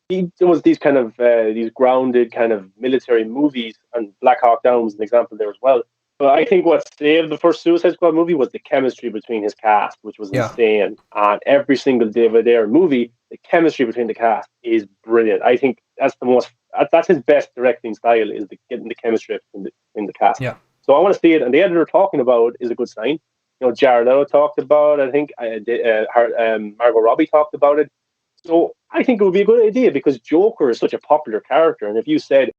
There was these kind of these grounded kind of military movies, and Black Hawk Down was an example there as well. But I think what saved the first Suicide Squad movie was the chemistry between his cast, which was Yeah. insane. And every single David Ayer movie, the chemistry between the cast is brilliant. I think that's his best directing style, is getting the chemistry between the cast. Yeah. So I want to see it, and the editor talking about it is a good sign. You know, Jared Leto talked about it. I think Margot Robbie talked about it. So I think it would be a good idea because Joker is such a popular character, and if you said,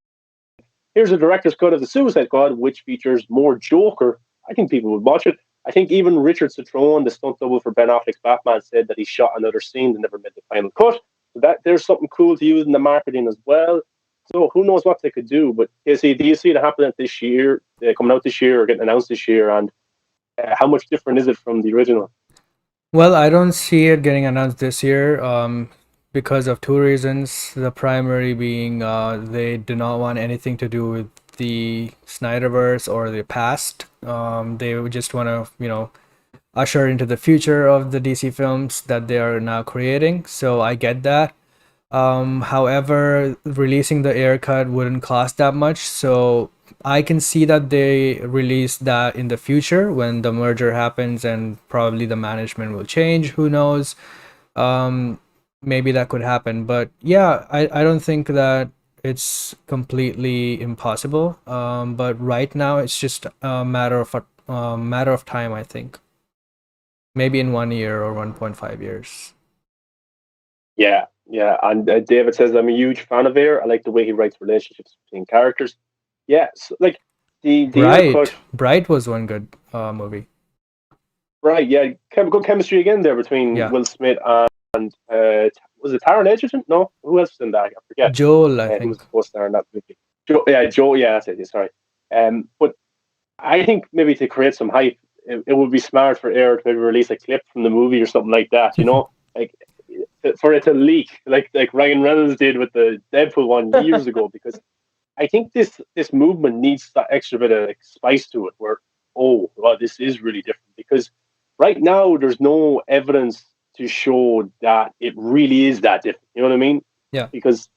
"Here's a director's cut of the Suicide Squad, which features more Joker," I think people would watch it. I think even Richard Citrone, the stunt double for Ben Affleck's Batman, said that he shot another scene that never made the final cut. So that there's something cool to use in the marketing as well. So who knows what they could do? But do you see it happening this year, coming out this year or getting announced this year? And how much different is it from the original? Well, I don't see it getting announced this year, because of two reasons. The primary being they do not want anything to do with the Snyderverse or the past. They would just want to, usher into the future of the DC films that they are now creating. So I get that. However, releasing the Ayer cut wouldn't cost that much, so I can see that they release that in the future when the merger happens and probably the management will change. Who knows? Maybe that could happen, but yeah, I don't think that it's completely impossible. But right now it's just a matter of time, I think. Maybe in 1 year or 1.5 years. Yeah, yeah. And David says, I'm a huge fan of Ayer. I like the way he writes relationships between characters. Yeah, so, like the Ayer cut. Bright was one good movie. Right, yeah. Good chemistry again there between Yeah. Will Smith and was it Taron Egerton? No, who else was in that? I forget. Joel, I Who think. was the co-star in that movie? Joe. Yeah, that's it. Yeah, sorry. But I think maybe to create some hype, it would be smart for Ayer to maybe release a clip from the movie or something like that. You know, like for it to leak, like Ryan Reynolds did with the Deadpool one years ago. Because I think this movement needs that extra bit of spice to it, where this is really different. Because right now there's no evidence to show that it really is that different. You know what I mean? Yeah. Because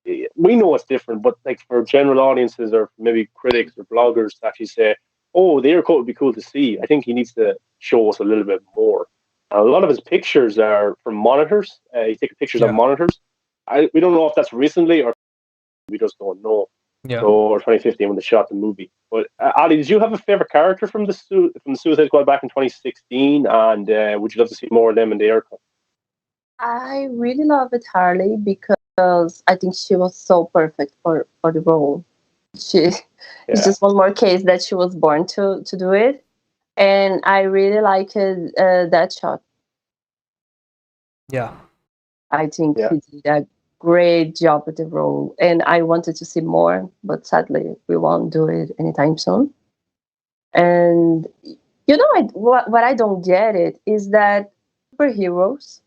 we know it's different, but like for general audiences or maybe critics or bloggers to actually say, "Oh, the Ayer cut would be cool to see," I think he needs to show us a little bit more. A lot of his pictures are from monitors. He's taking pictures on monitors. We don't know if that's recently or we just don't know. Yeah. So, or 2015 when they shot the movie. But Ali, did you have a favorite character from the Suicide Squad back in 2016? And would you love to see more of them in the Ayer cut? I really love it, Harley, because I think she was so perfect for the role. It's just one more case that she was born to do it. And I really liked that shot. Yeah. I think he did a great job with the role. And I wanted to see more, but sadly, we won't do it anytime soon. And, what I don't get it is that superheroes,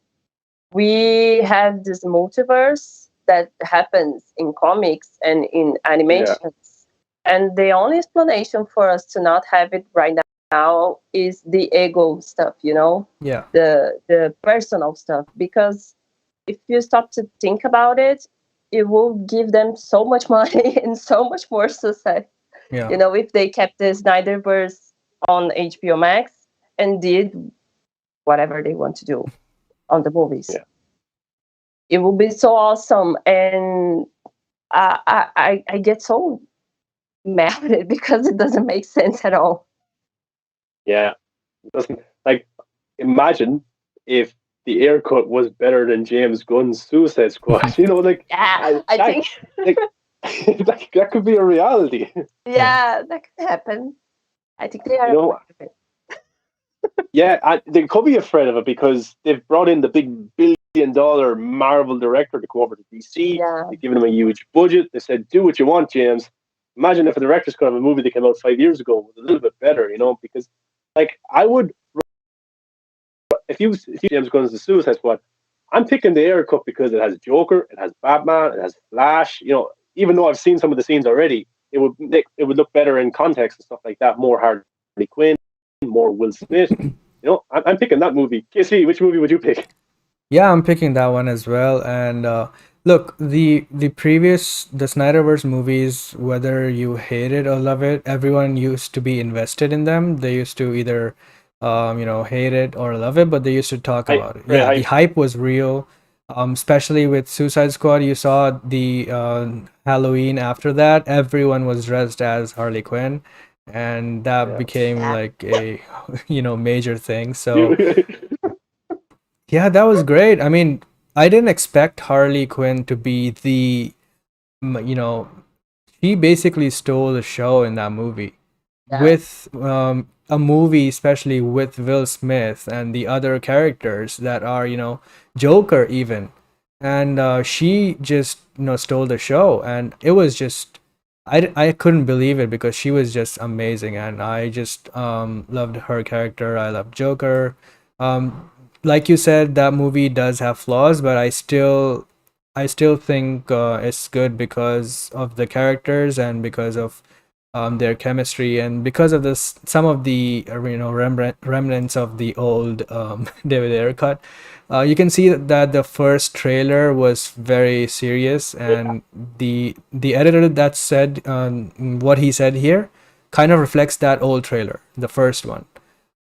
we have this multiverse that happens in comics and in animations. And the only explanation for us to not have it right now is the ego stuff, Yeah. the personal stuff. Because if you stop to think about it, it will give them so much money and so much more success. Yeah. If they kept the Snyderverse on HBO Max and did whatever they want to do on the movies. Yeah. It will be so awesome. And I get so mad at it because it doesn't make sense at all. Yeah. It doesn't, like, imagine if the Ayer cut was better than James Gunn's Suicide Squad. Like, Yeah, I think. like, that could be a reality. Yeah, that could happen. I think they are You know, afraid of it. Yeah, they could be afraid of it because they've brought in the big $1 billion Marvel director to come over to DC. Yeah. They've given him a huge budget. They said, "Do what you want, James." Imagine if a director's cut of a movie that came out 5 years ago was a little bit better, because, like, I would, if you James Gunn's The Suicide Squad, I'm picking the Ayer cut because it has Joker, it has Batman, it has Flash. Even though I've seen some of the scenes already, it would look better in context and stuff like that. More Harley Quinn, more Will Smith. I'm picking that movie. KC, which movie would you pick? Yeah, I'm picking that one as well. And look, the previous the Snyderverse movies, whether you hate it or love it, everyone used to be invested in them. They used to either hate it or love it, but they used to talk about it. Yeah, the hype was real. Especially with Suicide Squad, you saw the Halloween after that, everyone was dressed as Harley Quinn, and that became like a major thing. So yeah, that was great. I mean, I didn't expect Harley Quinn to be she basically stole the show in that movie. Yeah. With a movie, especially with Will Smith and the other characters that are, Joker even. And she just, stole the show. And it was just, I couldn't believe it because she was just amazing. And I just loved her character. I loved Joker. Like you said, that movie does have flaws, but I still think it's good because of the characters and because of their chemistry and because of this some of the remnants of the old David Ayer cut. You can see that the first trailer was very serious, and the editor that said what he said here kind of reflects that old trailer, the first one.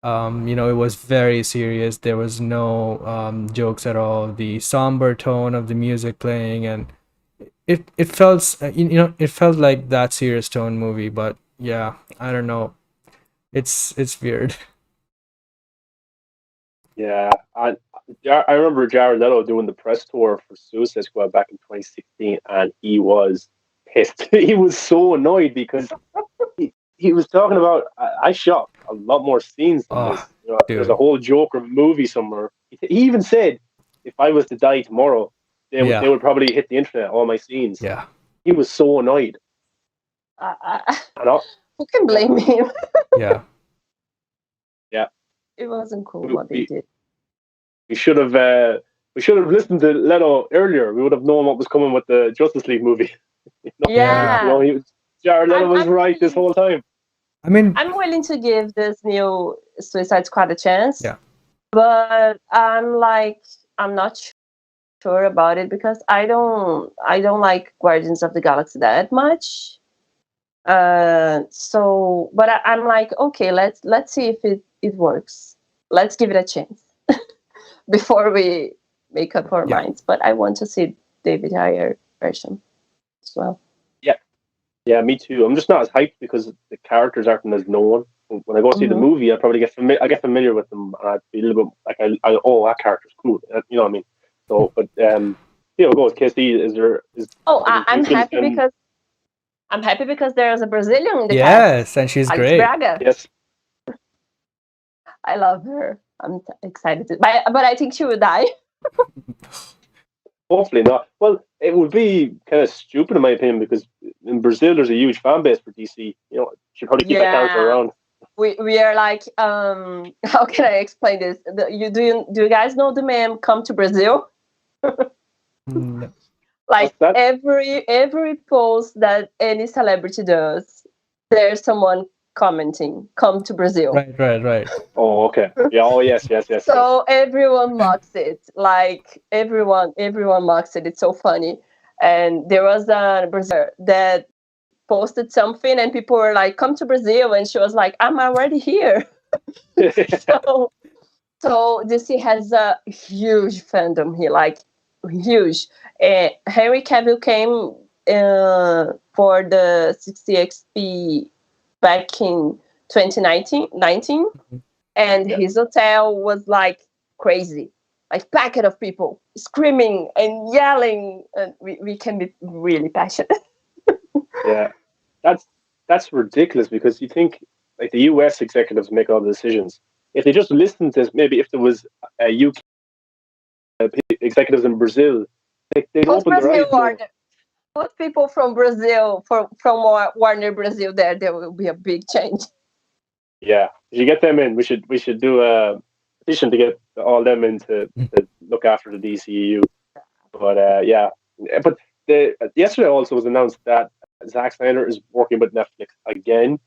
It was very serious. There was no jokes at all. The somber tone of the music playing, and it felt it felt like that serious tone movie. But yeah, I don't know. It's weird. Yeah, I remember Jared Leto doing the press tour for Suicide Squad back in 2016, and he was pissed. He was so annoyed because he was talking about I shot a lot more scenes than this. There's a whole Joker movie somewhere. He even said, if I was to die tomorrow, they would probably hit the internet, all my scenes. Yeah. He was so annoyed. Who can blame him? Yeah. Yeah. It wasn't cool what they did. We should have listened to Leto earlier. We would have known what was coming with the Justice League movie. Yeah. Jared Leto was right this whole time. I mean, I'm willing to give this new Suicide Squad a chance. Yeah. But I'm not sure about it because I don't like Guardians of the Galaxy that much. But I'm like, okay, let's see if it works. Let's give it a chance before we make up our minds. But I want to see David Ayer version as well. Yeah, me too. I'm just not as hyped because the characters aren't as known. When I go see the movie, I probably get familiar with them, and I'd be a little bit like, that character's cool. You know what I mean? So, but go with KC. I'm happy because there's a Brazilian in the cast. Yes, and she's great. Braga. Yes, I love her. I'm excited, but I think she will die. hopefully not. Well, it would be kind of stupid in my opinion because in Brazil there's a huge fan base for DC. Should probably keep that character around. We are like, how can I explain this? Do you guys know the meme "Come to Brazil"? Like every post that any celebrity does, there's someone commenting, "Come to Brazil." Right. Oh, okay. Yeah. Oh, yes. So everyone mocks it. Like everyone mocks it. It's so funny. And there was a Brazilian that posted something, and people were like, "Come to Brazil," and she was like, "I'm already here." So, so DC has a huge fandom here, like huge. Henry Cavill came for the 60XP back in 2019, and Yeah. his hotel was like crazy, like packet of people screaming and yelling, and we can be really passionate. Yeah. That's ridiculous because you think like the US executives make all the decisions. If they just listened to maybe if there was a UK executives in Brazil, they'd Put open their Brazil eyes more. Warner, put people from Brazil from Warner Brazil there. There will be a big change. Yeah, if you get them in, we should do a petition to get all them in to look after the DCEU. But yeah, but yesterday also was announced that Zack Snyder is working with Netflix again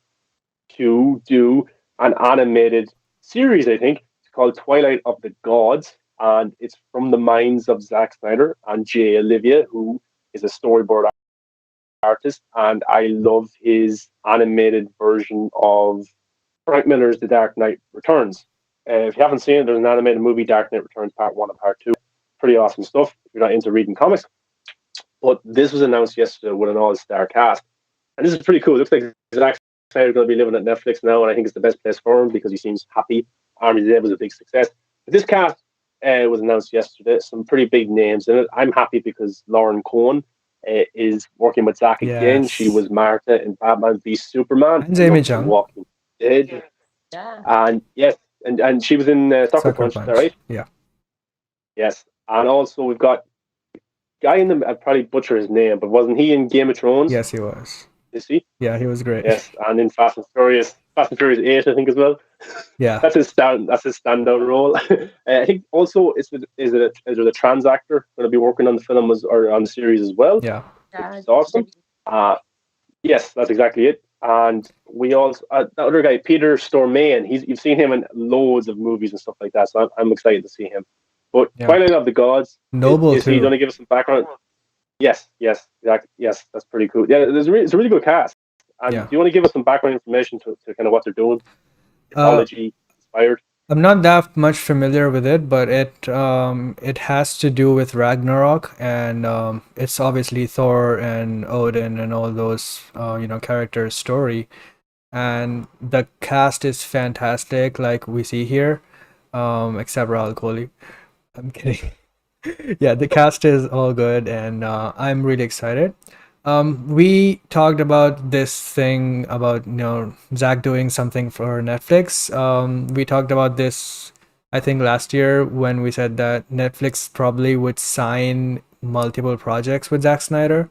to do an animated series. I think it's called Twilight of the Gods, and it's from the minds of Zack Snyder and Jay Olivia, who is a storyboard artist, and I love his animated version of Frank Miller's The Dark Knight Returns. If you haven't seen it, there's an animated movie, Dark Knight Returns Part 1 and Part 2. Pretty awesome stuff if you're not into reading comics. But this was announced yesterday with an all-star cast. And this is pretty cool. It looks like Zack Snyder's going to be living at Netflix now, and I think it's the best place for him because he seems happy. Army of the Dead was a big success. But this cast was announced yesterday. Some pretty big names in it. I'm happy because Lauren Cohen is working with Zack again. She Yes. was Martha in Batman v Superman. And Jamie Look, The Chung. Walking Dead. Yeah. And yes, and she was in Sucker Sucker Punch, is that Punch. right? Yeah. Yes. And also we've got guy in the I'd probably butcher his name, but wasn't he in Game of Thrones? Yes, he was. Is he? Yeah, he was great. Yes, and in Fast and Furious 8, I think as well. Yeah. That's his standout role. I think also is there a trans actor going to be working on the film or on the series as well? Yeah. Which is awesome. Yes, that's exactly it. And we also that other guy, Peter Stormare, you've seen him in loads of movies and stuff like that. So I'm excited to see him. But Yeah. Twilight of the Gods, Noble is he too. going to give us some background? Yes, exactly. Yes, that's pretty cool. Yeah, it's a really good cast. And Yeah. do you want to give us some background information to kind of what they're doing? Mythology inspired. I'm not that much familiar with it, but it has to do with Ragnarok, and it's obviously Thor and Odin and all those characters' story, and the cast is fantastic, like we see here, except Rahul Kohli. I'm kidding. Yeah, the cast is all good, and I'm really excited. We talked about this thing about Zach doing something for Netflix. We talked about this, I think, last year when we said that Netflix probably would sign multiple projects with Zack Snyder,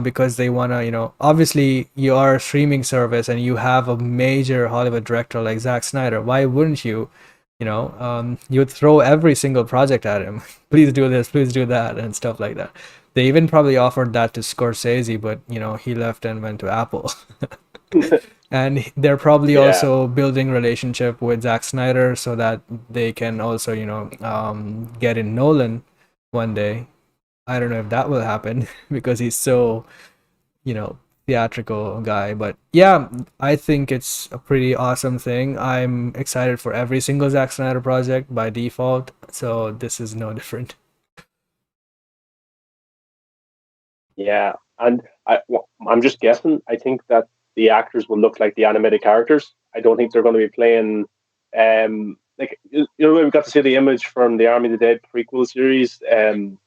because they wanna, obviously you are a streaming service and you have a major Hollywood director like Zack Snyder. Why wouldn't you? You would throw every single project at him. Please do this, please do that, and stuff like that. They even probably offered that to Scorsese, but he left and went to Apple. And they're probably Yeah. also building relationship with Zack Snyder so that they can also, get in Nolan one day. I don't know if that will happen because he's so, theatrical guy. But yeah, I think it's a pretty awesome thing. I'm excited for every single Zack Snyder project by default, so this is no different. Yeah, and I'm just guessing. I think that the actors will look like the animated characters. I don't think they're going to be playing. Like we got to see the image from the Army of the Dead prequel series. Van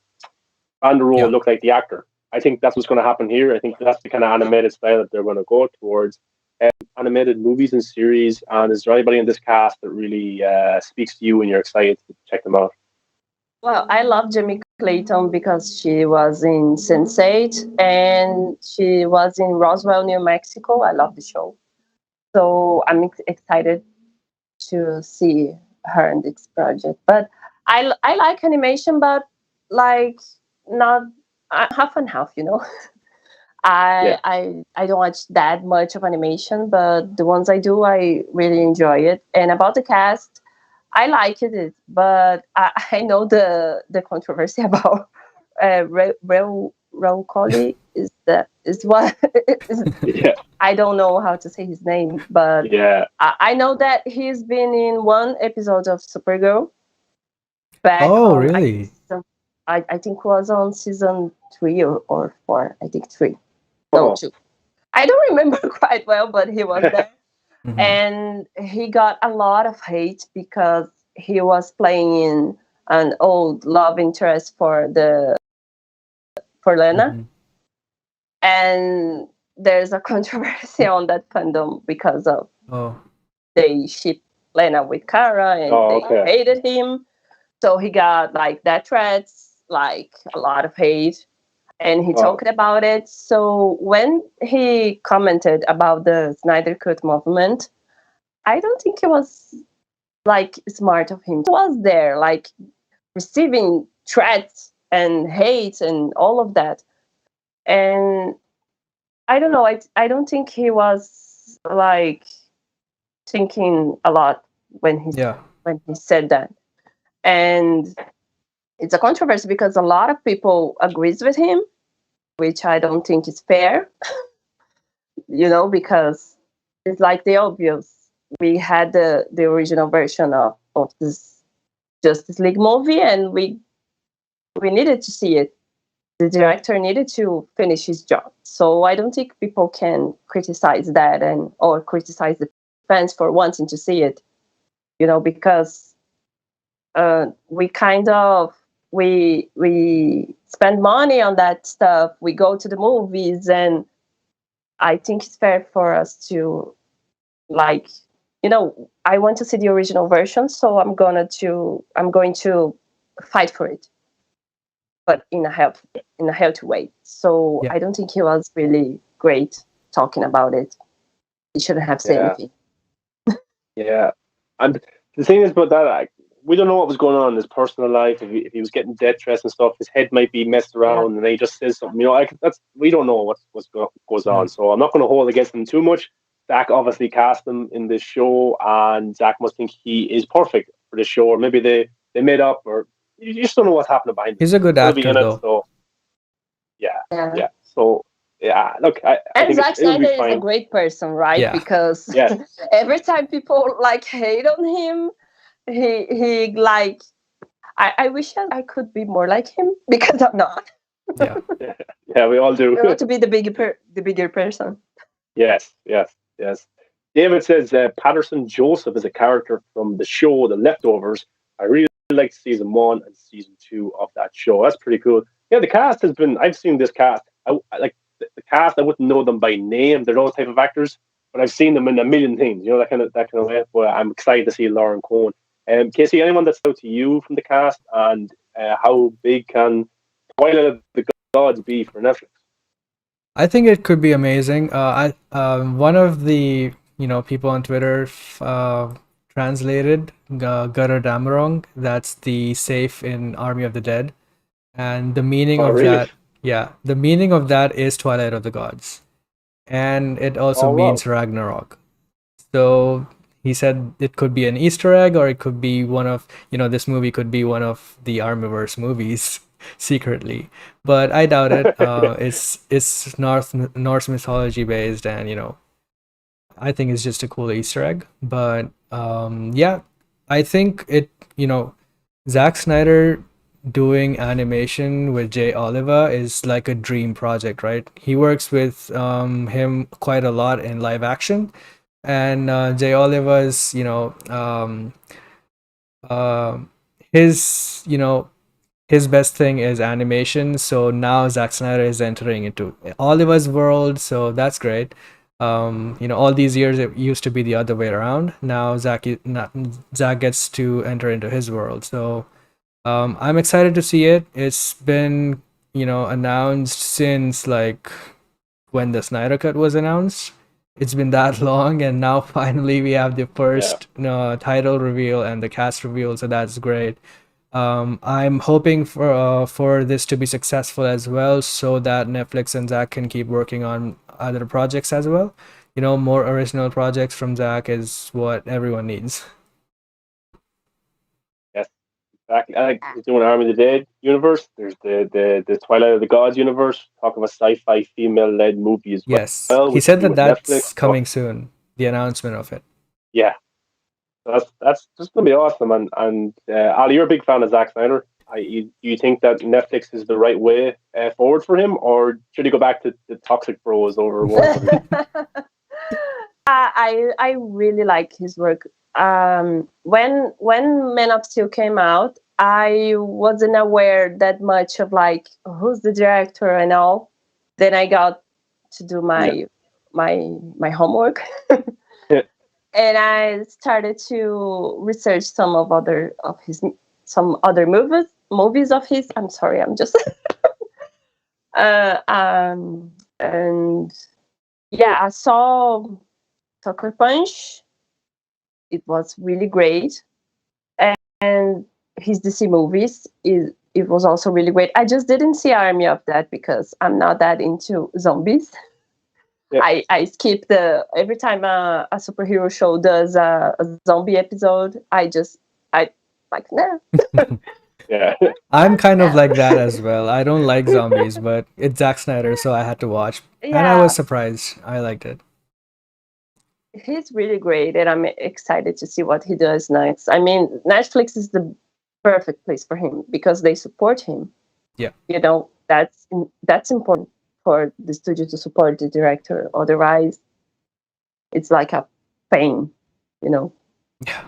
der Rohe Yeah. look like the actor. I think that's what's going to happen here. I think that's the kind of animated style that they're going to go towards. Animated movies and series. And is there anybody in this cast that really speaks to you and you're excited to check them out? Well, I love Jamie Clayton because she was in Sense8 and she was in Roswell, New Mexico. I love the show. So I'm excited to see her in this project. But I like animation, but like not half and half, Yeah. I don't watch that much of animation, but the ones I do, I really enjoy it. And about the cast, I liked it, but I know the controversy about Roncalli is what is. Yeah. I don't know how to say his name, but Yeah. I know that he's been in one episode of Supergirl back Oh, on, I think really? I think was on season 3 or 4. I think 3. No, Oh. 2. I don't remember quite well, but he was there. Hmm. And he got a lot of hate because he was playing in an old love interest for Lena. Hmm. And there's a controversy on that fandom because of Oh, they shipped Lena with Kara and Oh, they okay. hated him. So he got like death threats, like a lot of hate, and he Wow. talked about it. So when he commented about the Snyder Cut movement, I don't think it was like smart of him. He was there, like receiving threats and hate and all of that. And I don't know. I don't think he was like thinking a lot yeah. when he said that. And it's a controversy because a lot of people agrees with him, which I don't think is fair, because it's like the obvious. We had the original version of this Justice League movie, and we needed to see it. The director needed to finish his job. So I don't think people can criticize that or criticize the fans for wanting to see it, because we kind of we spend money on that stuff. We go to the movies, and I think it's fair for us to, like, I want to see the original version, so I'm going to fight for it, but in a healthy way. So Yeah. I don't think he was really great talking about it. He shouldn't have said Yeah. anything. Yeah. And the thing is about that, we don't know what was going on in his personal life. If he was getting death threats and stuff, his head might be messed Yeah. around, and then he just says something. We don't know goes on. Mm. So I'm not going to hold against him too much. Zach obviously cast him in this show, and Zach must think he is perfect for the show, or maybe they made up, or you just don't know what's happening behind it. He's a good He's going to be actor, in it, though. so yeah, Yeah. yeah. So yeah, look, I And think Zack it'll be Snyder is a fine. great person, right? Yeah. Because Yes. every time people like hate on him, he like I wish I could be more like him because I'm not. Yeah. Yeah, we all do. I want to be the bigger person. Yes, yes, yes. David says Patterson Joseph is a character from the show The Leftovers. I really liked season 1 and season 2 of that show. That's pretty cool. Yeah, the cast has been. I've seen this cast. I like the cast. I wouldn't know them by name. They're those type of actors, but I've seen them in a million things. That kind of way. But I'm excited to see Lauren Cohen. Casey, anyone that's out to you from the cast, and how big can Twilight of the Gods be for Netflix? I think it could be amazing. One of the people on Twitter translated Gutter Damarong. That's the safe in Army of the Dead, and the meaning Oh, of really? that, yeah, the meaning of that is Twilight of the Gods, and it also Oh, wow. means Ragnarok. So he said it could be an Easter egg, or it could be one of this movie could be one of the Armyverse movies secretly, but I doubt it. It's Norse mythology based, and I think it's just a cool Easter egg. But yeah, I think Zack Snyder doing animation with Jay Oliva is like a dream project, right? He works with him quite a lot in live action, and Jay Oliva's his his best thing is animation. So now Zack Snyder is entering into Oliver's world, so that's great. All these years it used to be the other way around. Now Zack gets to enter into his world. So I'm excited to see it. It's been announced since like when the Snyder Cut was announced. It's been that long, and now finally we have the Yeah. first title reveal and the cast reveal. So that's great. I'm hoping for this to be successful as well, so that Netflix and Zach can keep working on other projects as well. More original projects from Zach is what everyone needs. Yes, exactly. I like he's doing Army of the Dead universe. There's the Twilight of the Gods universe. Talking about sci-fi female-led movie as Yes, well, he which will said be that with Netflix. that's So coming soon. The announcement of it. yeah, that's just gonna be awesome. And Ali, you're a big fan of Zack Snyder. Do you think that Netflix is the right way forward for him, or should he go back to the Toxic Bros over Warner Brothers? I really like his work. When Man of Steel came out, I wasn't aware that much of like who's the director and all. Then I got to do Yeah. my homework, and I started to research some other movies of his. I'm sorry, I'm just and yeah, I saw Sucker Punch. It was really great, and his DC movies it was also really great. I just didn't see Army of that because I'm not that into zombies. Yeah. I skip the every time a superhero show does a zombie episode. I like nah. Yeah. I'm kind of like that as well. I don't like zombies, but it's Zack Snyder, so I had to watch. And I was Yeah, surprised. I liked it. he's really great, and I'm excited to see what he does next. I mean, Netflix is the perfect place for him because they support him. Yeah. That's important for the studio to support the director. Otherwise, it's like a pain, you know. Yeah.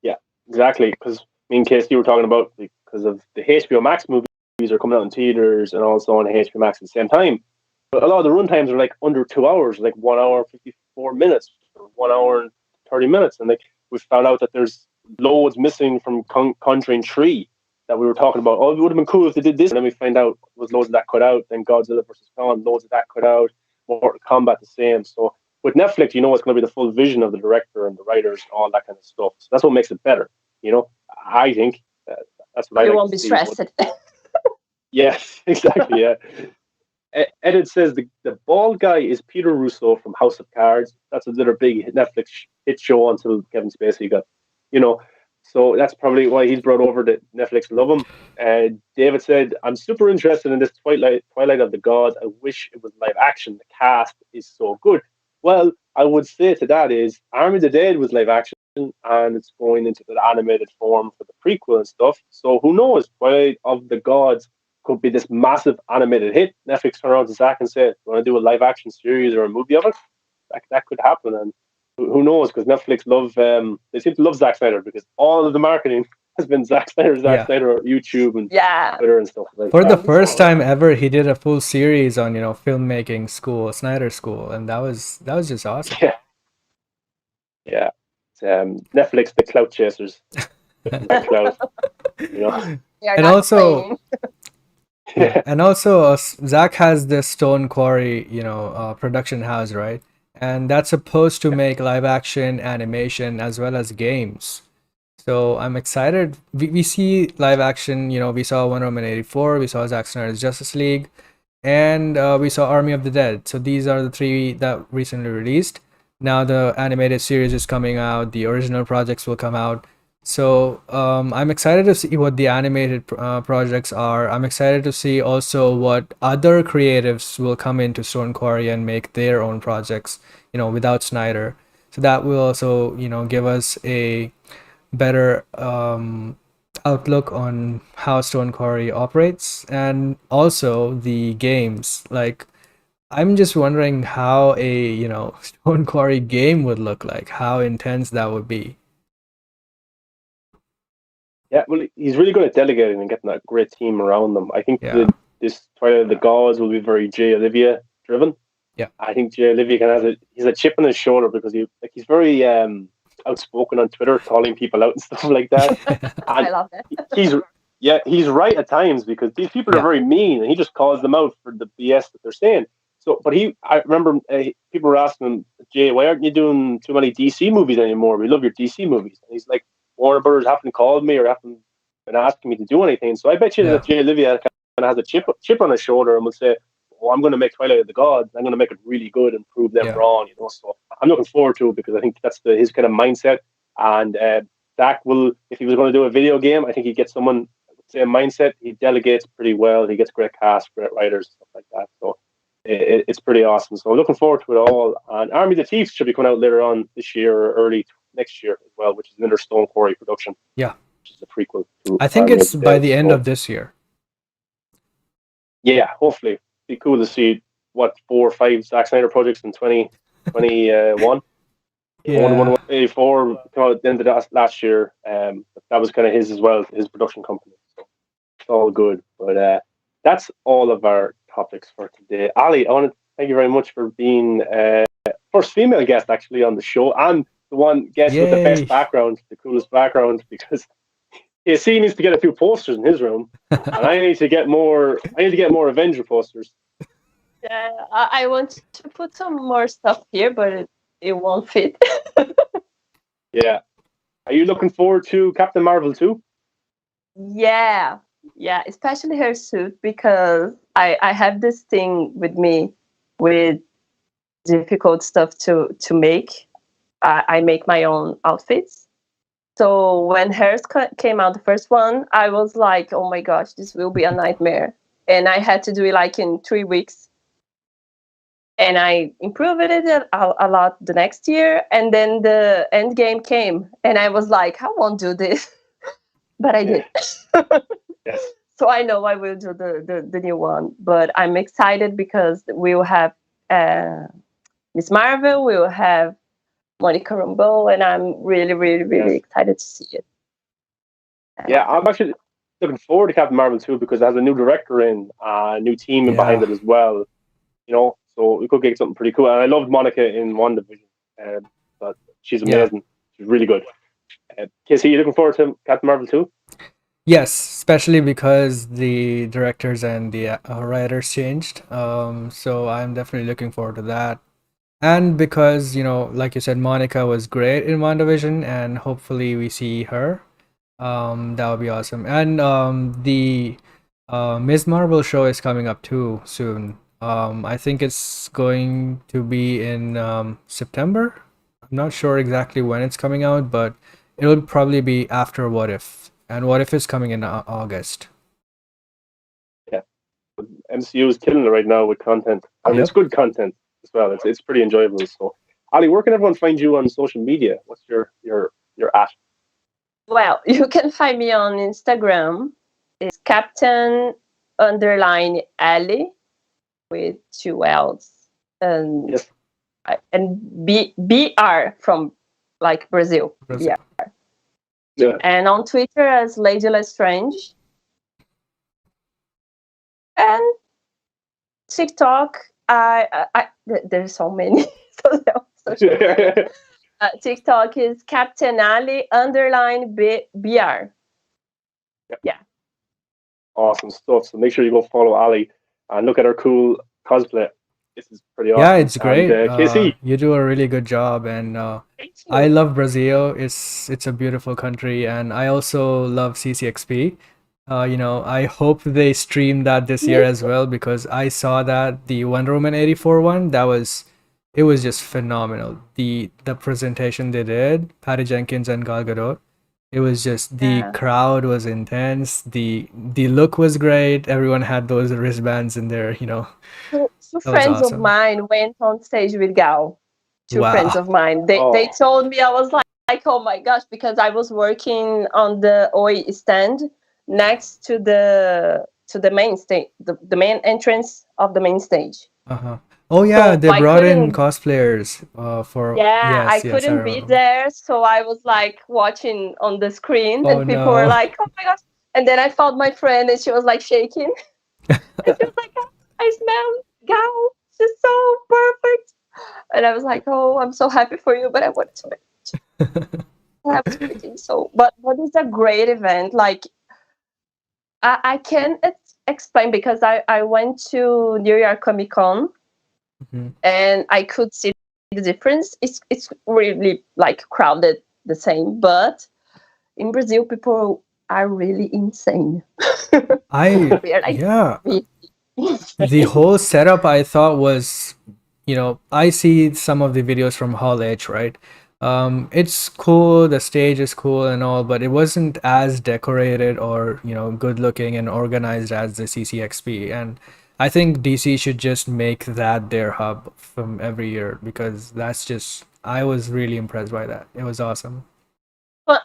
Yeah, exactly. Because in case you were talking about because of the HBO Max movies are coming out in theaters and also on HBO Max at the same time. But a lot of the run times are like under 2 hours, like 1 hour and 54 minutes, or 1 hour and 30 minutes, and like we found out that there's loads missing from Conjuring 3 that we were talking about. Oh, it would have been cool if they did this, and then we find out was loads of that cut out. Then Godzilla versus Kong, loads of that cut out. Mortal Kombat the same. So with Netflix, it's going to be the full vision of the director and the writers, all that kind of stuff. So that's what makes it better. I think that's what I You like won't to be see. stressed. Yes, exactly. Yeah. Edit says the bald guy is Peter Russo from House of Cards. That's another big Netflix hit show until Kevin Spacey got, you know. So that's probably why he's brought over that Netflix love him. David said, "I'm super interested in this Twilight of the Gods. I wish it was live action. The cast is so good." Well, I would say to that is Army of the Dead was live action, and it's going into the animated form for the prequel and stuff. So who knows? Twilight of the Gods could be this massive animated hit. Netflix turn around to Zach and say, "Want to do a live action series or a movie of it?" That could happen, and who knows? Because Netflix they seem to love Zack Snyder because all of the marketing has been Zack Snyder, Yeah. YouTube and Yeah, Twitter and stuff like For the that. first So, time ever, he did a full series on, filmmaking school, Snyder School, and that was just awesome. yeah, yeah. It's, Netflix, the clout chasers, that clout, you know. you're And not also, playing. yeah, and also, Zach has this Stone Quarry, production house, right? And that's supposed to make live action animation as well as games. So I'm excited. We see live action, we saw Wonder Woman 84, we saw Zack Snyder's Justice League, and we saw Army of the Dead. So these are the three that recently released. Now the animated series is coming out, the original projects will come out. So I'm excited to see what the animated projects are. I'm excited to see also what other creatives will come into Stone Quarry and make their own projects, without Snyder. So that will also, give us a better outlook on how Stone Quarry operates and also the games. Like, I'm just wondering how a, Stone Quarry game would look like, how intense that would be. Yeah, well, he's really good at delegating and getting that great team around them. I think Yeah. this Twilight of the Gods will be very Jay Olivia driven. Yeah. I think Jay Olivia he's a chip on his shoulder because he's very outspoken on Twitter, calling people out and stuff like that. I And love that. he's right at times because these people are Yeah. very mean, and he just calls them out for the BS that they're saying. So, but I remember people were asking him, "Jay, why aren't you doing too many DC movies anymore? We love your DC movies." And he's like, Warner Brothers haven't called me or haven't been asking me to do anything. So I bet you Yeah. that Jay Olivia kind of has a chip on his shoulder and will say, "Oh, I'm going to make Twilight of the Gods. I'm going to make it really good and prove them Yeah. wrong." So I'm looking forward to it because I think that's his kind of mindset. And Zach will, if he was going to do a video game, I think he'd get someone with the same mindset. He delegates pretty well. He gets great cast, great writers, stuff like that. So it's pretty awesome. So I'm looking forward to it all. And Army of the Thieves should be coming out later on this year or early next year as well, which is another Stone Quarry production. Yeah. Which is a prequel to I think Army it's of the by Dead. the end So, of this year. yeah, hopefully. Be cool to see 4 or 5 Zack Snyder projects in 2021. Yeah. Wonder Woman 84 came out at the end of last year. That was kind of his as well, his production company. So it's all good. But that's all of our topics for today. Ali, I want to thank you very much for being first female guest actually on the show and the one guest with the Yay. best background, the coolest background, because he needs to get a few posters in his room, and I need to get more. I need to get more Avenger posters. Yeah, I want to put some more stuff here, but it won't fit. Yeah. Are you looking forward to Captain Marvel too? Yeah, especially her suit, because I have this thing with me with difficult stuff to make. I make my own outfits. So when hers came out, the first one, I was like, oh my gosh, this will be a nightmare. And I had to do it like in 3 weeks. And I improved it a lot the next year. And then the end game came. And I was like, I won't do this. But I did. Yes. So I know I will do the new one. But I'm excited because we will have Miss Marvel, we will have Monica Rambeau, and I'm really, really, really excited to see it. Yeah, I'm actually looking forward to Captain Marvel too because it has a new director in, a new team behind it as well. So we could get something pretty cool. And I loved Monica in WandaVision. But she's amazing. She's really good. Casey, you looking forward to Captain Marvel too? Yes, especially because the directors and the writers changed. So I'm definitely looking forward to that. And because, like you said, Monica was great in WandaVision, and hopefully we see her. That would be awesome. And the Ms. Marvel show is coming up too soon. I think it's going to be in September. I'm not sure exactly when it's coming out, but it'll probably be after What If. And What If is coming in August. Yeah. MCU is killing it right now with content. And it's good content as well. It's pretty enjoyable. So, Ali, where can everyone find you on social media? What's your at? Well, you can find me on Instagram. It's Captain _Ali with 2 L's. And Yes. And BR from like Brazil. Brazil. BR. Yeah. And on Twitter as Lady Lestrange. And TikTok, there's so many. TikTok is Captain Ali _BR. Yeah. Awesome stuff. So make sure you go follow Ali and look at her cool cosplay. This is pretty awesome. Yeah, it's great. And, Casey, you do a really good job, and I love Brazil. It's a beautiful country, and I also love CCXP. I hope they stream that this year as well because I saw that the Wonder Woman 84 one. It was just phenomenal. The presentation they did, Patty Jenkins and Gal Gadot. It was just the crowd was intense. The look was great. Everyone had those wristbands in there. Two friends of mine went on stage with Gal. Two friends of mine. They told me, I was like, oh my gosh, because I was working on the OI stand next to the main stage, the main entrance of the main stage. Oh yeah, so they brought in cosplayers for. Yeah, I couldn't be there, so I was like watching on the screen, and people were like, "Oh my gosh!" And then I found my friend, and she was like shaking, and she was like, "I smell Gal. She's so perfect." And I was like, "Oh, I'm so happy for you," but I wanted to make I was waiting. So, but it's a great event. Like, I can't explain because I went to New York Comic Con. Mm-hmm. And I could see the difference. It's really like crowded the same, but in Brazil, people are really insane. I We are like, yeah, really the insane. whole setup I thought was, I see some of the videos from Hall H, right? It's cool, the stage is cool and all, but it wasn't as decorated or, good looking and organized as the CCXP. And I think DC should just make that their hub from every year, because I was really impressed by that. It was awesome.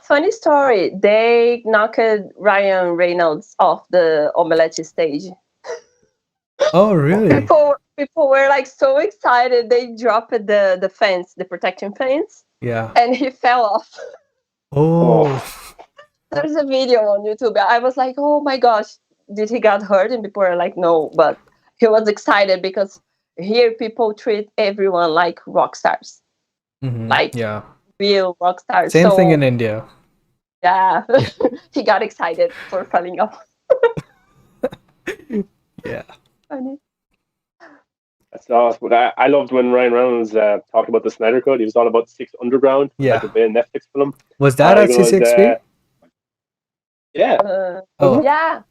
Funny story. They knocked Ryan Reynolds off the Omelette stage. Oh, really? People were like so excited. They dropped the fence, the protection fence, Yeah. and he fell off. Oh, There's a video on YouTube. I was like, oh my gosh, did he got hurt? And people were like, no, but he was excited because here people treat everyone like rock stars, like yeah. real rock stars. Same thing in So India. yeah, he got excited for falling off. Yeah. Funny. That's awesome. But I loved when Ryan Reynolds talked about the Snyder Cut. He was on about Six Underground, Yeah. like a big Netflix film. Was that at It was, C6P? yeah, Oh, Yeah.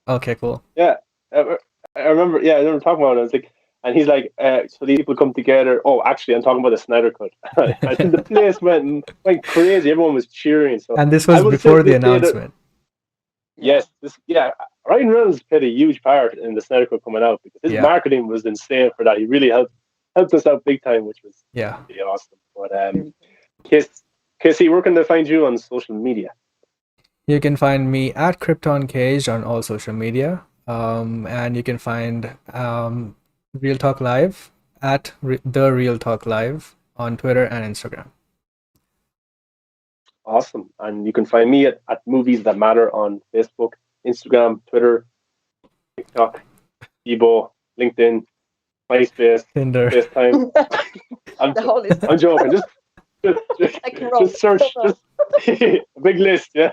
okay, cool. yeah. I remember. Yeah, I remember talking about it. I was like, and he's like, so these people come together. Oh, actually, I'm talking about the Snyder Cut. I think the place went crazy. Everyone was cheering. So And this I was would before the simply say that- announcement. Yes, Ryan Reynolds played a huge part in the Snyder Cut coming out because his Yeah. marketing was insane for that. He really helped us out big time, which was Yeah. really awesome. But Casey, where can they find you on social media? You can find me at Krypton Cage on all social media. And you can find Real Talk Live at The Real Talk Live on Twitter and Instagram. Awesome. And you can find me at Movies That Matter on Facebook, Instagram, Twitter, TikTok, Ebo, LinkedIn, MySpace, Tinder. FaceTime. The whole list. I'm joking. Just search. Just a big list. Yeah,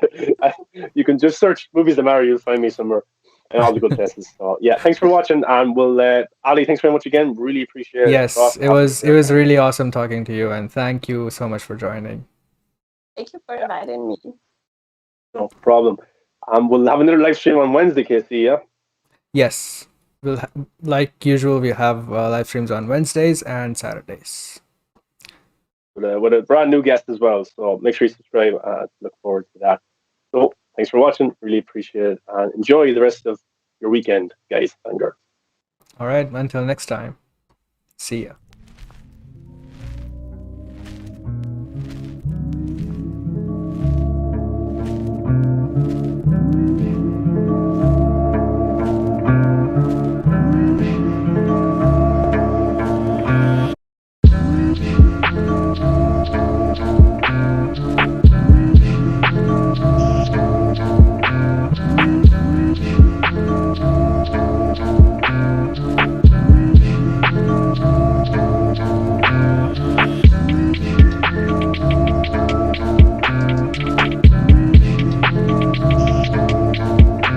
you can just search Movies That Matter. You'll find me somewhere in all the good places. So yeah, thanks for watching, and we'll Ali. Thanks very much again. Really appreciate it. Yes, it was really awesome talking to you, and thank you so much for joining. Thank you for inviting me. No problem. We'll have another live stream on Wednesday, Casey. Yeah. Yes, like usual, we have live streams on Wednesdays and Saturdays. With a brand new guest as well. So make sure you subscribe. Look forward to that. So thanks for watching. Really appreciate it. And enjoy the rest of your weekend, guys and girls. All right, until next time. See ya.